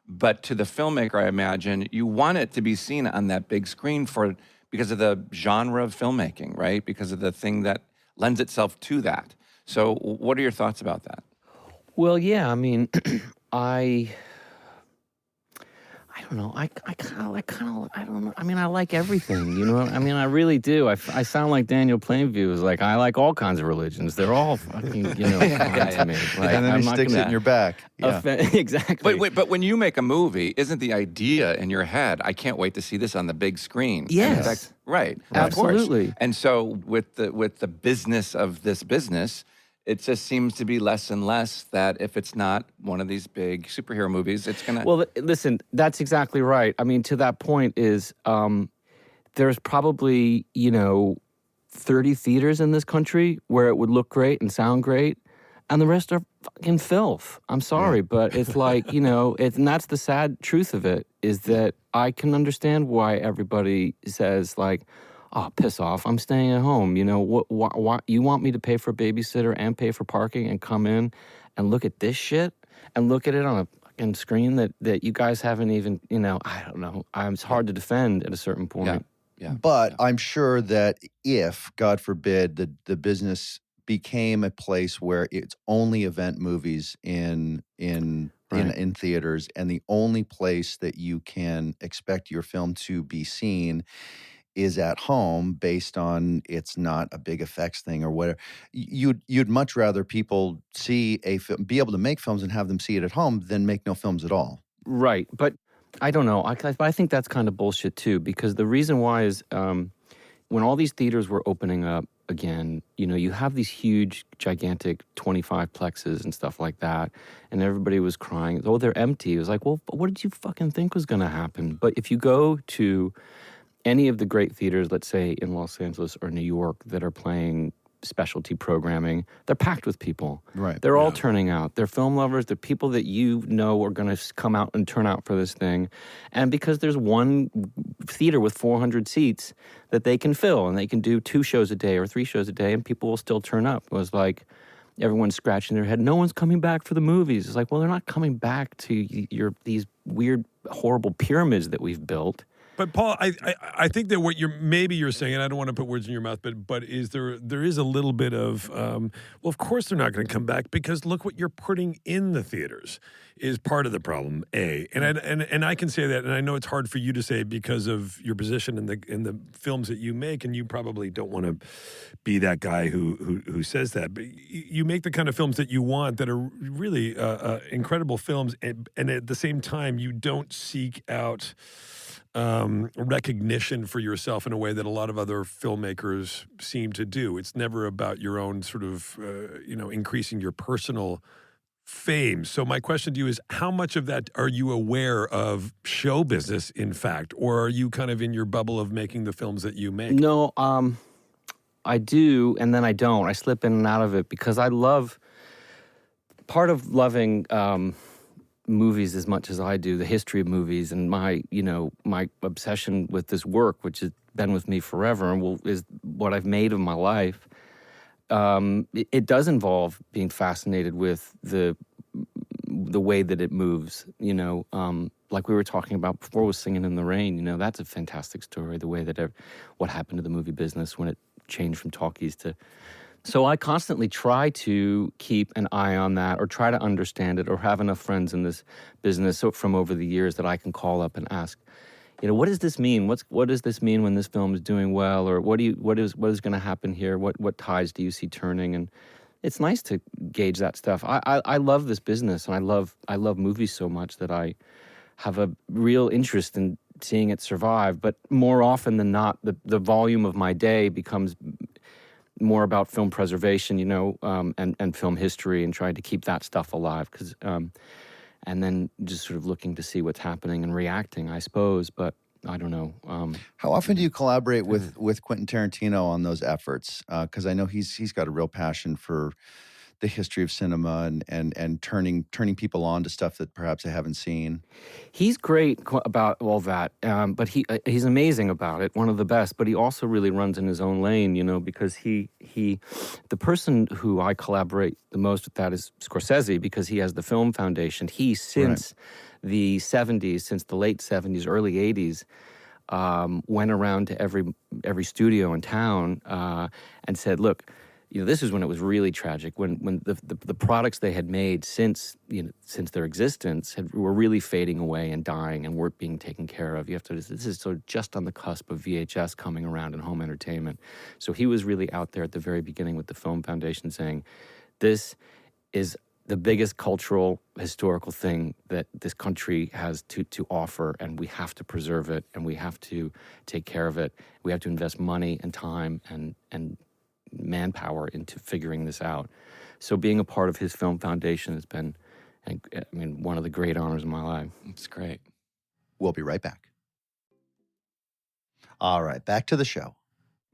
But to the filmmaker, I imagine, you want it to be seen on that big screen because of the genre of filmmaking, right? Because of the thing that lends itself to that. So what are your thoughts about that? Well, yeah, I mean, I don't know. I don't know. I mean, I like everything, I mean, I really do. I sound like Daniel Plainview is like, I like all kinds of religions. They're all fucking, fine to me. Like, and then I'm he not sticks it in your back. Yeah. Exactly. But when you make a movie, isn't the idea in your head, I can't wait to see this on the big screen? Yes. In fact, right. Absolutely. Of course. And so with the business of this business, it just seems to be less and less that if it's not one of these big superhero movies, it's going to... Well, listen, that's exactly right. I mean, to that point is there's probably, 30 theaters in this country where it would look great and sound great, and the rest are fucking filth. I'm sorry, but it's like, and that's the sad truth of it, is that I can understand why everybody says, like, oh, piss off, I'm staying at home. What you want me to pay for a babysitter and pay for parking and come in and look at this shit and look at it on a fucking screen that you guys haven't even, I don't know. It's hard to defend at a certain point. Yeah. But I'm sure that if, God forbid, the business became a place where it's only event movies in theaters, and the only place that you can expect your film to be seen is at home based on it's not a big effects thing or whatever. You'd much rather people see a film, be able to make films and have them see it at home than make no films at all. Right. But I don't know. I think that's kind of bullshit too, because the reason why is when all these theaters were opening up again, you have these huge, gigantic 25 plexes and stuff like that, and everybody was crying, oh, they're empty. It was like, well, what did you fucking think was going to happen? But if you go to any of the great theaters, let's say in Los Angeles or New York, that are playing specialty programming, they're packed with people. Right. They're all turning out. They're film lovers. They're people that are going to come out and turn out for this thing. And because there's one theater with 400 seats that they can fill, and they can do 2 shows a day or 3 shows a day, and people will still turn up. It was like everyone's scratching their head. No one's coming back for the movies. It's like, well, they're not coming back to these weird, horrible pyramids that we've built. But Paul, I think that what you're saying, and I don't want to put words in your mouth, but is there is a little bit of well, of course they're not going to come back because look what you're putting in the theaters is part of the problem. And I can say that, and I know it's hard for you to say because of your position in the films that you make, and you probably don't want to be that guy who says that. But you make the kind of films that you want that are really incredible films, and at the same time you don't seek out recognition for yourself in a way that a lot of other filmmakers seem to do. It's never about your own sort of, increasing your personal fame. So my question to you is, how much of that are you aware of show business, in fact, or are you kind of in your bubble of making the films that you make? No, I do, and then I don't. I slip in and out of it because I love, part of loving movies as much as I do, the history of movies, and my obsession with this work, which has been with me forever and is what I've made of my life. It does involve being fascinated with the way that it moves. Like we were talking about before with Singing in the Rain. That's a fantastic story. The way that what happened to the movie business when it changed from talkies to. So I constantly try to keep an eye on that or try to understand it or have enough friends in this business from over the years that I can call up and ask, what does this mean? What does this mean when this film is doing well? Or what is going to happen here? What tides do you see turning? And it's nice to gauge that stuff. I love this business and I love movies so much that I have a real interest in seeing it survive. But more often than not, the volume of my day becomes more about film preservation, and film history, and trying to keep that stuff alive. And then just sort of looking to see what's happening and reacting, I suppose. But I don't know. How often do you collaborate with Quentin Tarantino on those efforts? Because I know he's got a real passion for the history of cinema and turning people on to stuff that perhaps they haven't seen. He's great about all that, but he's amazing about it, one of the best. But he also really runs in his own lane, because the person who I collaborate the most with that is Scorsese, because he has the Film Foundation. He since the 70s, since the late 70s, early 80s. Went around to every studio in town and said, "Look, this is when it was really tragic. When the products they had made since their existence were really fading away and dying and weren't being taken care of. This is sort of just on the cusp of VHS coming around and home entertainment. So he was really out there at the very beginning with the Film Foundation, saying, "This is the biggest cultural, historical thing that this country has to offer, and we have to preserve it, and we have to take care of it. We have to invest money and time and manpower into figuring this out." So being a part of his Film Foundation has been, one of the great honors of my life. It's great. We'll be right back. All right, back to the show.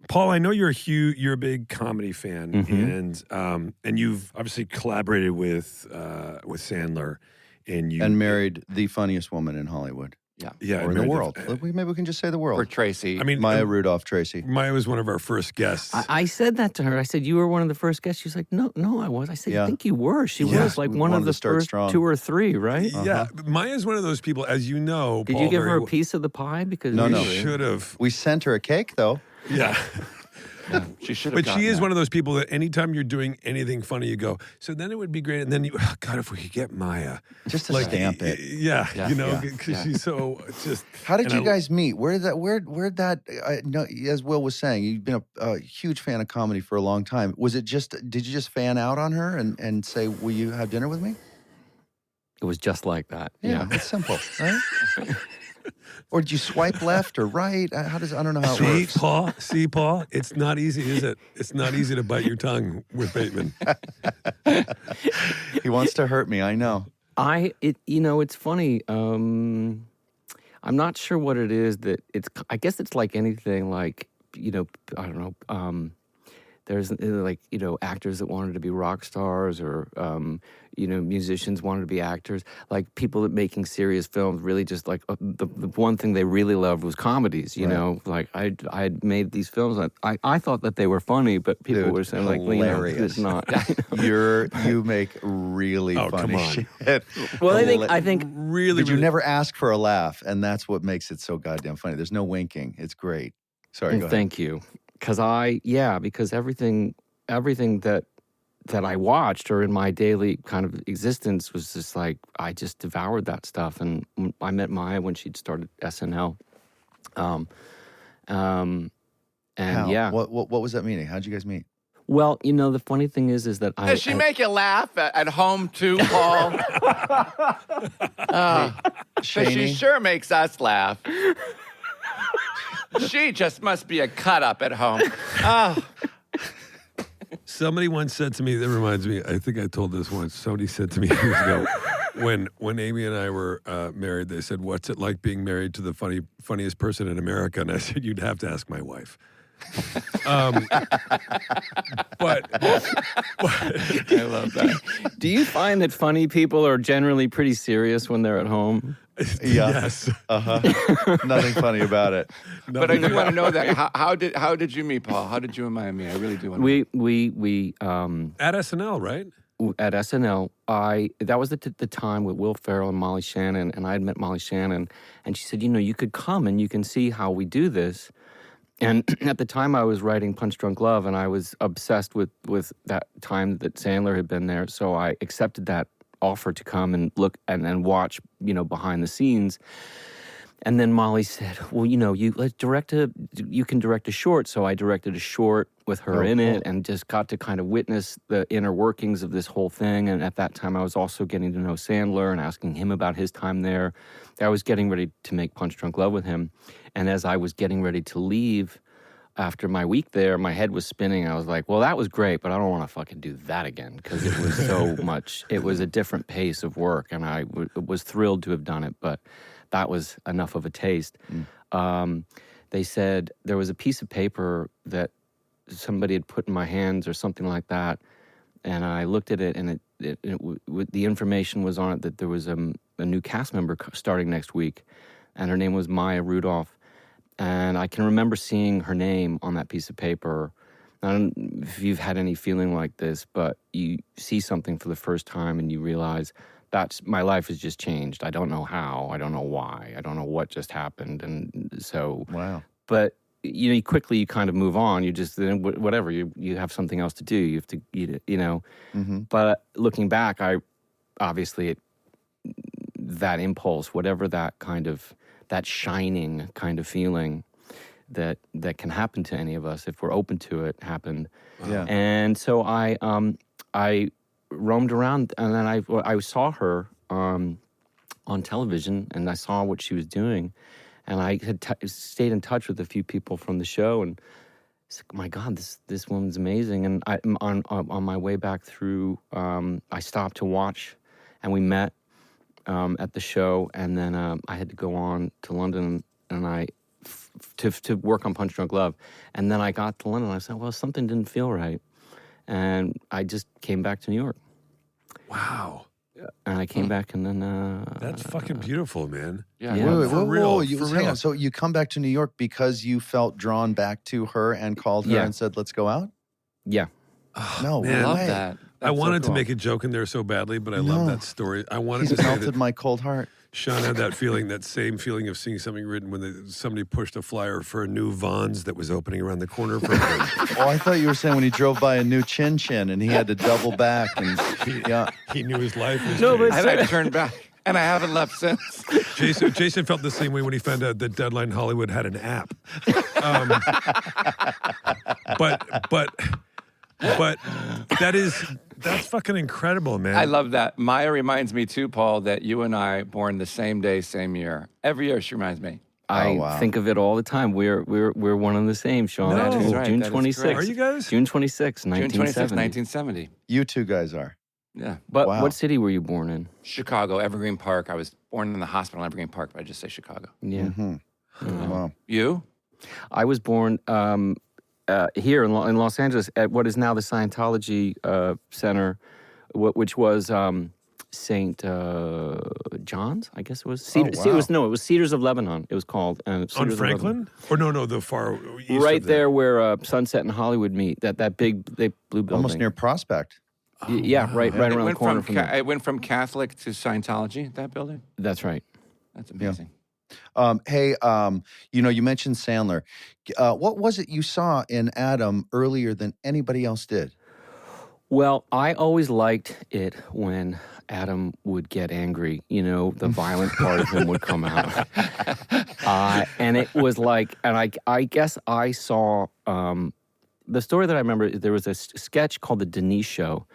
Paul, I know you're a big comedy fan, and you've obviously collaborated with Sandler, and married the funniest woman in Hollywood. Yeah, or in the world. Maybe we can just say the world. Or Tracy. Maya Rudolph, Tracy. Maya was one of our first guests. I said that to her. I said, "You were one of the first guests." She was like, "No, I was." I said, "I think you were." She was like one of the first strong. 2 or 3, right? Yeah, Maya's one of those people, as you know. Did Paul, you give her a piece of the pie? Because No. You should have. We sent her a cake, though. Yeah. She should have. But she is one of those people that anytime you're doing anything funny, you go, "So then it would be great." And then God, if we could get Maya. Just to stamp it. Yeah, because she's so just. How did you guys meet? Where that? As Will was saying, you've been a huge fan of comedy for a long time. Was it did you just fan out on her and say, "Will you have dinner with me?" It was just like that. Yeah. It's simple, right? Or did you swipe left or right? I don't know how it works. See, Paul, it's not easy, is it? It's not easy to bite your tongue with Bateman. He wants to hurt me, I know. It's funny. I'm not sure what it is I guess it's like anything, like, I don't know. there's like, actors that wanted to be rock stars, or musicians wanted to be actors. Like people that making serious films really just like the one thing they really loved was comedies. You know, like I had made these films. I thought that they were funny, but people were saying like, hilarious. it's not. You make really funny shit. Well, I think really, you never ask for a laugh, and that's what makes it so goddamn funny. There's no winking. It's great. Sorry, go ahead. Thank you. Because everything that I watched or in my daily kind of existence was just like, I just devoured that stuff. And I met Maya when she'd started SNL. And How? yeah. What was that meeting? How'd you guys meet? Well, the funny thing is that Does she make you laugh at home too, Paul? She sure makes us laugh. She just must be a cut up at home. Oh. Somebody once said to me, that reminds me, I think I told this once. Somebody said to me years ago, when Amy and I were married, they said, "What's it like being married to the funniest person in America?" And I said, "You'd have to ask my wife." But I love that. Do you find that funny people are generally pretty serious when they're at home? Yeah. Yes. Nothing funny about it. But I do want to know that. How did you meet, Paul? How did you and Maya meet? I really do want to know. We at SNL, right? At SNL, that was the time with Will Ferrell and Molly Shannon, and I had met Molly Shannon, and she said, you could come and you can see how we do this. And at the time, I was writing Punch Drunk Love, and I was obsessed with that time that Sandler had been there. So I accepted that offer to come and look and watch, behind the scenes. And then Molly said, "Well, you can direct a short." So I directed a short with her in it, and just got to kind of witness the inner workings of this whole thing. And at that time, I was also getting to know Sandler and asking him about his time there. I was getting ready to make Punch Drunk Love with him. And as I was getting ready to leave after my week there, my head was spinning. I was like, well, that was great, but I don't want to fucking do that again, because it was so much. It was a different pace of work, and I was thrilled to have done it, but that was enough of a taste. They said there was a piece of paper that somebody had put in my hands or something like that, and I looked at it, and the information was on it that there was a new cast member starting next week, and her name was Maya Rudolph. And I can remember seeing her name on that piece of paper. I don't know if you've had any feeling like this, but you see something for the first time and you realize my life has just changed. I don't know how. I don't know why. I don't know what just happened. And so, wow. But you quickly you kind of move on. You just whatever. You have something else to do. You have to Mm-hmm. But looking back, that impulse, whatever that shining kind of feeling that can happen to any of us if we're open to it, happened. Yeah. And so I roamed around, and then I saw her on television, and I saw what she was doing, and I had stayed in touch with a few people from the show, and it's like, my God, this woman's amazing. And on my way back through, I stopped to watch, and we met at the show, and then I had to go on to London, and to work on Punch Drunk Love, and then I got to London, and I said, well, something didn't feel right, and I just came back to New York. Wow. And I came back, and then that's fucking beautiful, man. Yeah. Wait, For real. Hang on. So you come back to New York because you felt drawn back to her and called her and said, "Let's go out." Yeah. No, man. I love way. that. I wanted to make a joke in there so badly, but I love that story. I wanted He's to say melted that my cold heart. Sean had that feeling, that same feeling of seeing something written when somebody pushed a flyer for a new Vons that was opening around the corner from him. Oh, I thought you were saying when he drove by a new Chin Chin and he had to double back and He knew his life was No, changed. I turned back, and I haven't left since. Jason felt the same way when he found out that Deadline Hollywood had an app. But that's fucking incredible, man. I love that. Maya reminds me too, Paul, that you and I born the same day, same year. Every year she reminds me. I think of it all the time. We're one and the same, Sean. No. That is right. June That is 26th. correct. Are you guys? June 26th, June 1970. 26, 1970. You two guys are. Yeah. But Wow. what city were you born in? Chicago, Evergreen Park. I was born in the hospital in Evergreen Park, but I just say Chicago. Yeah. Mm-hmm. Wow. You? I was born here in Los Angeles at what is now the Scientology Center, which was St. John's, I guess it was. It was Cedars of Lebanon. It was called. On Franklin? Or no, the far east. Right there where Sunset and Hollywood meet. That big blue building. Almost near Prospect. Right around the corner from there. It went from Catholic to Scientology, that building? That's right. That's amazing. Hey, you mentioned Sandler. What was it you saw in Adam earlier than anybody else did? Well, I always liked it when Adam would get angry. The violent part of him would come out. And it was like, and I guess I saw, the story that I remember, there was a sketch called The Denise Show,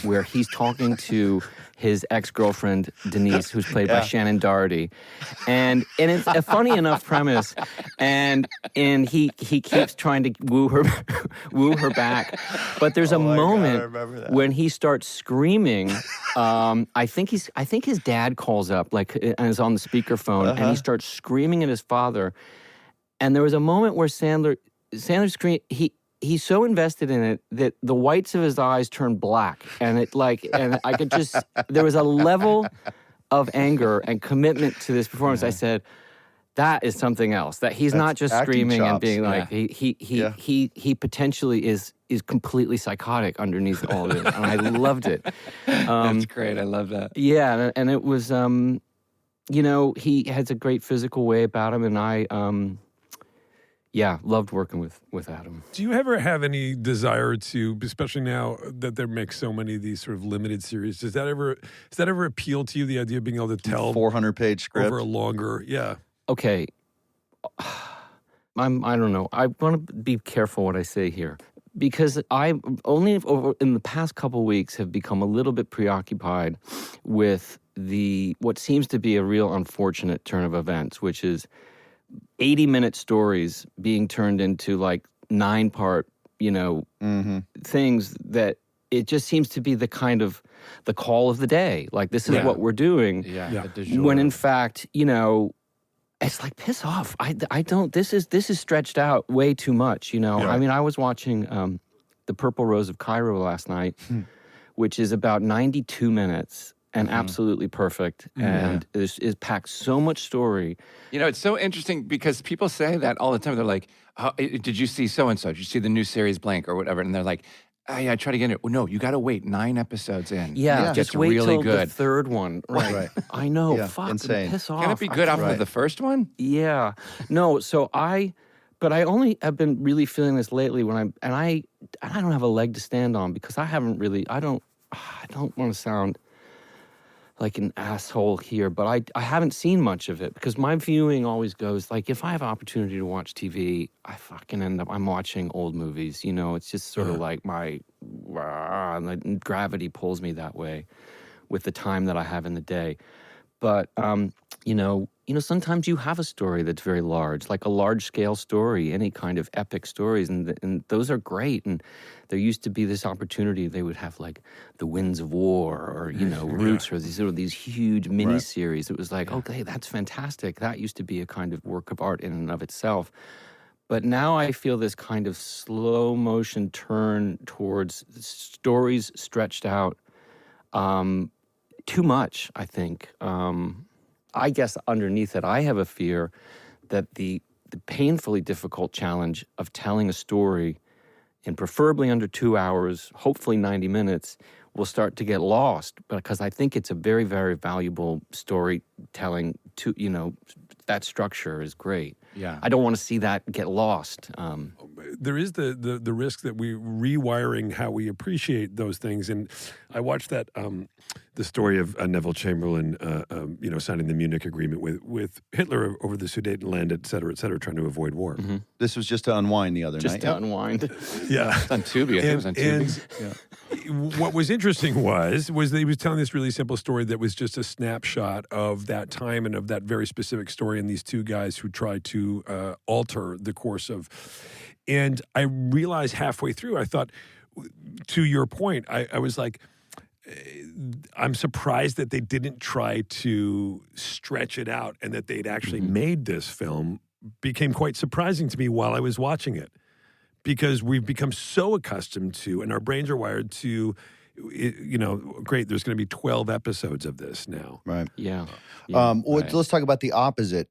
where he's talking to his ex-girlfriend, Denise, who's played by Shannon Doherty. And it's a funny enough premise. And he keeps trying to woo her back. But there's a moment when he starts screaming. I think his dad calls up, and is on the speakerphone, and he starts screaming at his father. And there was a moment where Sandler screamed, he's so invested in it that the whites of his eyes turned black. And and I could just, there was a level of anger and commitment to this performance. I said, that is something else. That he's not just screaming and being like, he potentially is completely psychotic underneath all of it. And I loved it. That's great. I love that. Yeah. And it was, he has a great physical way about him. And I, loved working with Adam. Do you ever have any desire to, especially now that there makes so many of these sort of limited series, does that ever appeal to you, the idea of being able to tell 400-page script over a longer, Okay. I don't know. I want to be careful what I say here, because I only in the past couple of weeks have become a little bit preoccupied with what seems to be a real unfortunate turn of events, which is 80-minute stories being turned into 9-part, things that it just seems to be the kind of the call of the day. Like, this is what we're doing. Yeah. When in fact, it's like, piss off. I don't, this is stretched out way too much, I mean, I was watching The Purple Rose of Cairo last night, which is about 92 minutes. And absolutely perfect, and is packed so much story. It's so interesting because people say that all the time. They're like, did you see so-and-so? Did you see the new series blank or whatever? And they're like, I try to get it. Well, no, you got to wait 9 episodes in. Yeah, just wait really till good. the third one. Right. I know, fuck, insane. Piss off. Can it be good off of the first one? Yeah. No, but I only have been really feeling this lately when I don't have a leg to stand on, because I don't want to sound like an asshole here, but I haven't seen much of it, because my viewing always goes, if I have opportunity to watch TV, I fucking I'm watching old movies, it's just sort of like gravity pulls me that way with the time that I have in the day. But, sometimes you have a story that's very large, like a large-scale story, any kind of epic stories, and those are great. And there used to be this opportunity. They would have, The Winds of War or, Roots, or these huge mini-series. It was like, okay, that's fantastic. That used to be a kind of work of art in and of itself. But now I feel this kind of slow-motion turn towards stories stretched out too much, I think. I guess underneath it, I have a fear that the painfully difficult challenge of telling a story in preferably under 2 hours, hopefully 90 minutes, will start to get lost, because I think it's a very, very valuable storytelling. That structure is great. Yeah, I don't want to see that get lost. There is the risk that we're rewiring how we appreciate those things. And I watched that the story of Neville Chamberlain, signing the Munich Agreement with Hitler over the Sudetenland, et cetera, trying to avoid war. Mm-hmm. This was just to unwind the other night. Just to unwind. Yeah, it's on Tubi. I think it was on Tubi. What was interesting was that he was telling this really simple story that was just a snapshot of that time and of that very specific story, and these two guys who tried to alter the course of. And I realized halfway through, I thought, to your point, I was like, I'm surprised that they didn't try to stretch it out, and that they'd actually made this film became quite surprising to me while I was watching it. because we've become so accustomed to, and our brains are wired to, great, there's going to be 12 episodes of this now. Right. Yeah. Let's talk about the opposite,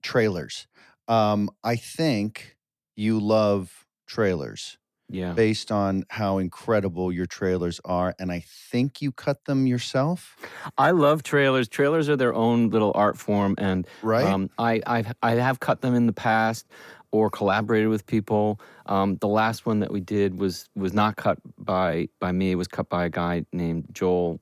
trailers. I think you love trailers. Yeah. Based on how incredible your trailers are, and I think you cut them yourself. I love trailers. Trailers are their own little art form, and right. I have cut them in the past or collaborated with people. The last one that we did was not cut by me. It was cut by a guy named Joel,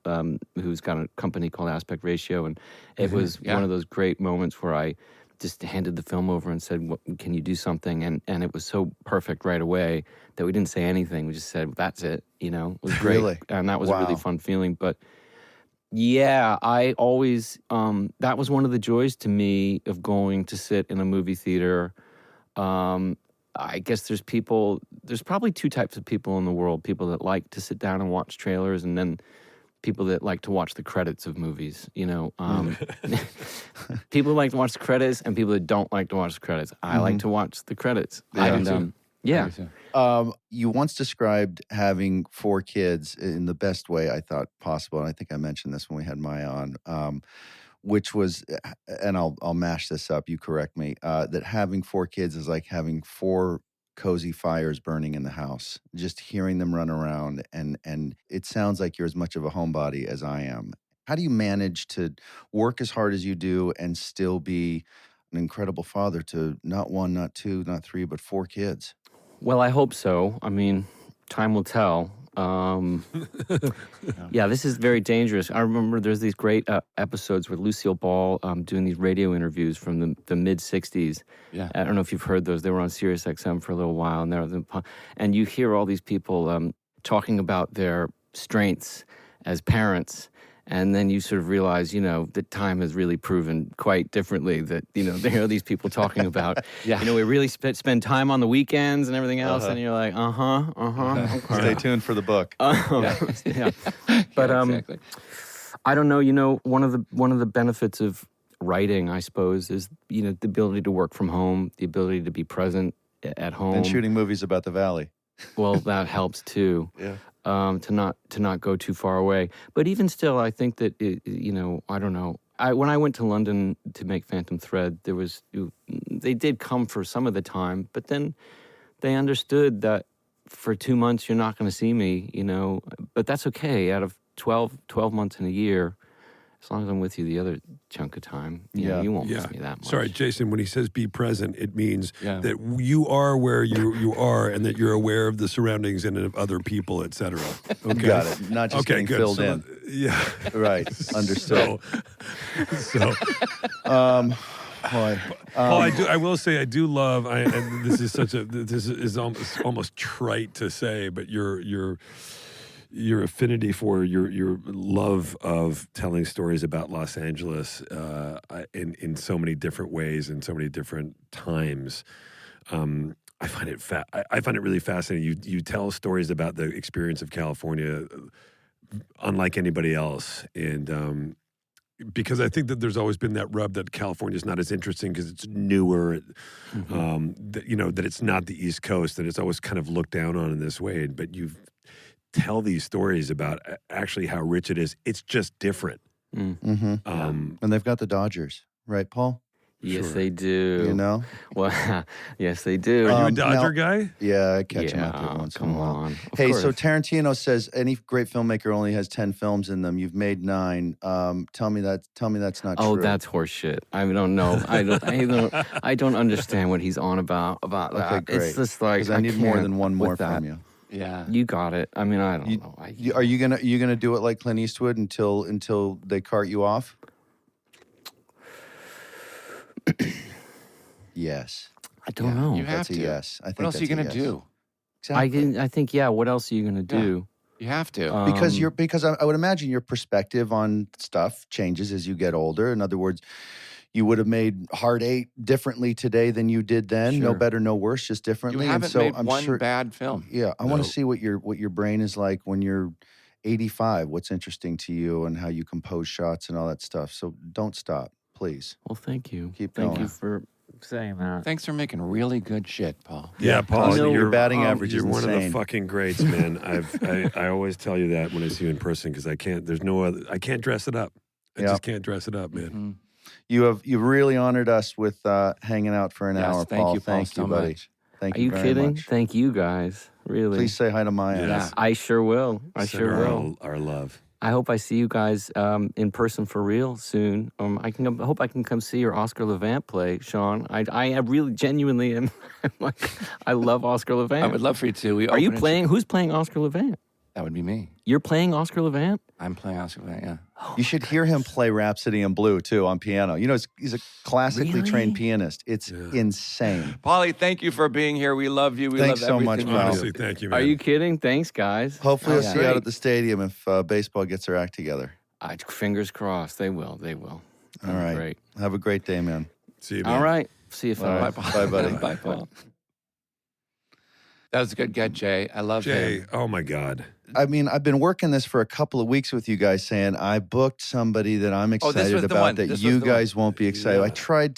who's got a company called Aspect Ratio, and it was one of those great moments where I just handed the film over and said, can you do something? And it was so perfect right away that we didn't say anything. We just said, that's it. It was great. Really? And that was a really fun feeling. But yeah, I always, that was one of the joys to me of going to sit in a movie theater. I guess there's probably two types of people in the world: people that like to sit down and watch trailers, and then people that like to watch the credits of movies, people like to watch the credits and people that don't like to watch the credits. I like to watch the credits. You once described having 4 kids in the best way I thought possible, and I think I mentioned this when we had Maya on, which was, and I'll mash this up, you correct me, that having 4 kids is like having 4 cozy fires burning in the house, just hearing them run around, and it sounds like you're as much of a homebody as I am. How do you manage to work as hard as you do and still be an incredible father to not 1, not 2, not 3, but 4 kids? Well, I hope so. I mean, time will tell. Yeah, this is very dangerous. I remember there's these great episodes with Lucille Ball doing these radio interviews from the mid-'60s. Yeah. I don't know if you've heard those. They were on Sirius XM for a little while, and you hear all these people talking about their strengths as parents. And then you sort of realize, that time has really proven quite differently that, there are these people talking about, we really spend time on the weekends and everything else. And you're like, okay. Stay tuned for the book. Yeah. But exactly. I don't know, one of the benefits of writing, I suppose, is, the ability to work from home, the ability to be present at home. And shooting movies about the Valley. Well, that helps too. Yeah. To not go too far away. But even still, I think that, I don't know. When I went to London to make Phantom Thread, they did come for some of the time, but then they understood that for 2 months you're not going to see me, but that's okay. Out of 12 months in a year, as long as I'm with you the other chunk of time, you won't miss me that much. Sorry, Jason, when he says be present, it means that you are where you are and that you're aware of the surroundings and of other people, et cetera. Okay? Got it. Not just getting filled in. Yeah. Right. Understood. Paul, I will say I do love, and this is almost trite to say, but your affinity for your love of telling stories about Los Angeles in so many different ways and so many different times. I find it really fascinating. You tell stories about the experience of California unlike anybody else, and because I think that there's always been that rub that California is not as interesting because it's newer, that it's not the East Coast, that it's always kind of looked down on in this way. But you tell these stories about actually how rich it is. It's just different. And they've got the Dodgers, right, Paul? Yes, they do. Well, yes, they do. Are you a Dodger guy? Yeah, I catch him out there once in a while. On. Hey, so Tarantino says any great filmmaker only has 10 films in them. You've made 9. Tell me that's not true. Oh, that's horseshit. I don't know. I don't understand what he's on about that. Okay, great. It's just like 'cause I need more than one more from you. Yeah, you got it. I mean, I don't know. Are you gonna do it like Clint Eastwood until they cart you off? Yes. I don't know. You have That's to. a yes. I think what else are you going to do? Exactly. I think, what else are you going to do? You have to. Because I would imagine your perspective on stuff changes as you get older. In other words, you would have made Hard 8 differently today than you did then. Sure. No better, no worse, just differently. You haven't and so made I'm one sure, bad film. Yeah, I want to see what your brain is like when you're 85. What's interesting to you and how you compose shots and all that stuff. So don't stop, please. Well, thank you. Keep Thank going. you for saying that. Thanks for making really good shit, Paul. Yeah, Paul, your batting average you're is one of the insane. fucking greats, man. I always tell you that when I see you in person because I can't dress it up. I just can't dress it up, man. Mm-hmm. You've really honored us with hanging out for an hour, Thank Paul. you, Paul, Thank you, so buddy. much. Thank Are you you very kidding? much. Thank you guys. Really. Please say hi to Maya. Yes. I sure will. I Send sure her will. our love. I hope I see you guys in person for real soon. I hope I can come see your Oscar Levant play, Sean. I really genuinely am. I love Oscar Levant. I would love for you to. Are you playing? Who's playing Oscar Levant? That would be me. You're playing Oscar Levant? I'm playing Oscar Levant, yeah. You should hear him play Rhapsody in Blue, too, on piano. You know, he's a classically trained pianist. It's insane. Paulie, thank you for being here. We love you. We Thanks love so much, everything you Paul. do. Honestly, thank you, man. Are you kidding? Thanks, guys. Hopefully, Oh, we'll see you out great. at the stadium if baseball gets their act together. Fingers crossed. They will. They will. All right. Great. Have a great day, man. See you, man. All right. See you, All right. fellas. Bye, buddy. Bye, Paul. That was a good get, Jay. I love Jay, him. oh my God. I mean, I've been working this for a couple of weeks with you guys saying I booked somebody that I'm Oh, this was excited the about one. that This was you the guys won't be excited. Yeah. I tried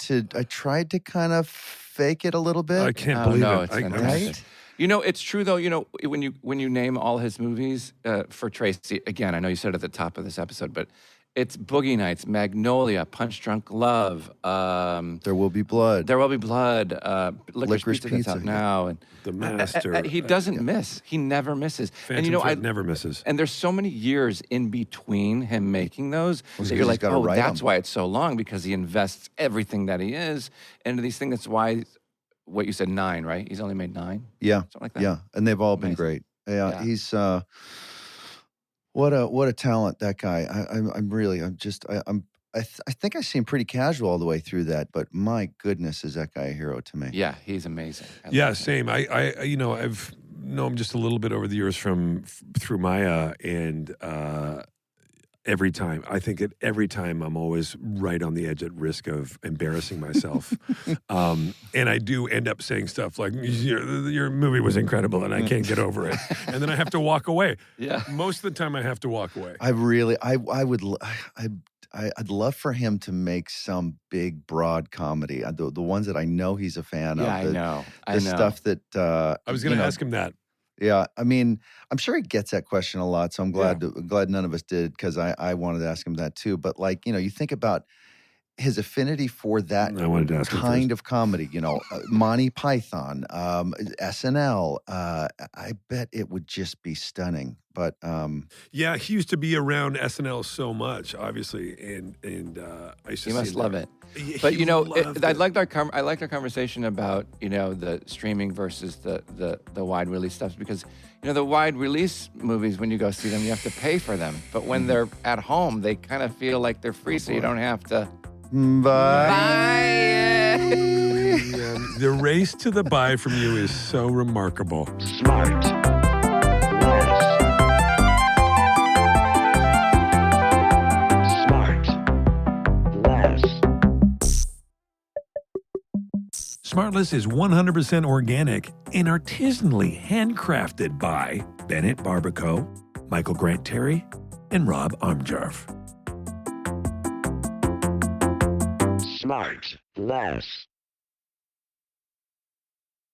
to kind of fake it a little bit. I can't Oh, believe no, it. it's I'm fantastic. Right? You know, it's true though. You know, when you name all his movies for Tracy, again, I know you said it at the top of this episode, but it's Boogie Nights, Magnolia, Punch Drunk Love, There Will Be Blood. There Will Be Blood, Licorice Pizza that's out Pizza. now, and The Master. he doesn't miss. He never misses. Phantom and you know, Thread never misses. And there's so many years in between him making those that you're he's like, gotta oh, write that's 'em. why it's so long, because he invests everything that he is into these things. That's why, what you said, 9, right? He's only made 9? Yeah. Something like that. Yeah. And they've all been Amazing. great. Yeah. Yeah. He's what a talent, that guy. I think I seem pretty casual all the way through that, but my goodness, is that guy a hero to me? Yeah, he's amazing. I Yeah, love him. same. I've known him just a little bit over the years through Maya, and every time I'm always right on the edge at risk of embarrassing myself, and I do end up saying stuff like your movie was incredible and I can't get over it, and then I have to walk away. Yeah. Most of the time I have to walk away. I'd love for him to make some big, broad comedy. The ones that I know he's a fan of. Yeah, I know. The stuff that I was going to ask him that. Yeah, I mean, I'm sure he gets that question a lot, so I'm glad none of us did, because I wanted to ask him that too. But like, you think about his affinity for that I wanted to ask him kind of comedy. Monty Python, SNL. I bet it would just be stunning. But Yeah, he used to be around SNL so much, obviously, and I used to He see must him love there. it. He But loved I it. liked our conversation about the streaming versus the wide release stuff, because the wide release movies, when you go see them, you have to pay for them. But when they're at home, they kind of feel like they're free, so you don't have to bye. buy it. Yeah, the race to the buy from you is so remarkable. SmartLess is 100% organic and artisanally handcrafted by Bennett Barbaco, Michael Grant Terry, and Rob Armjarf. SmartLess.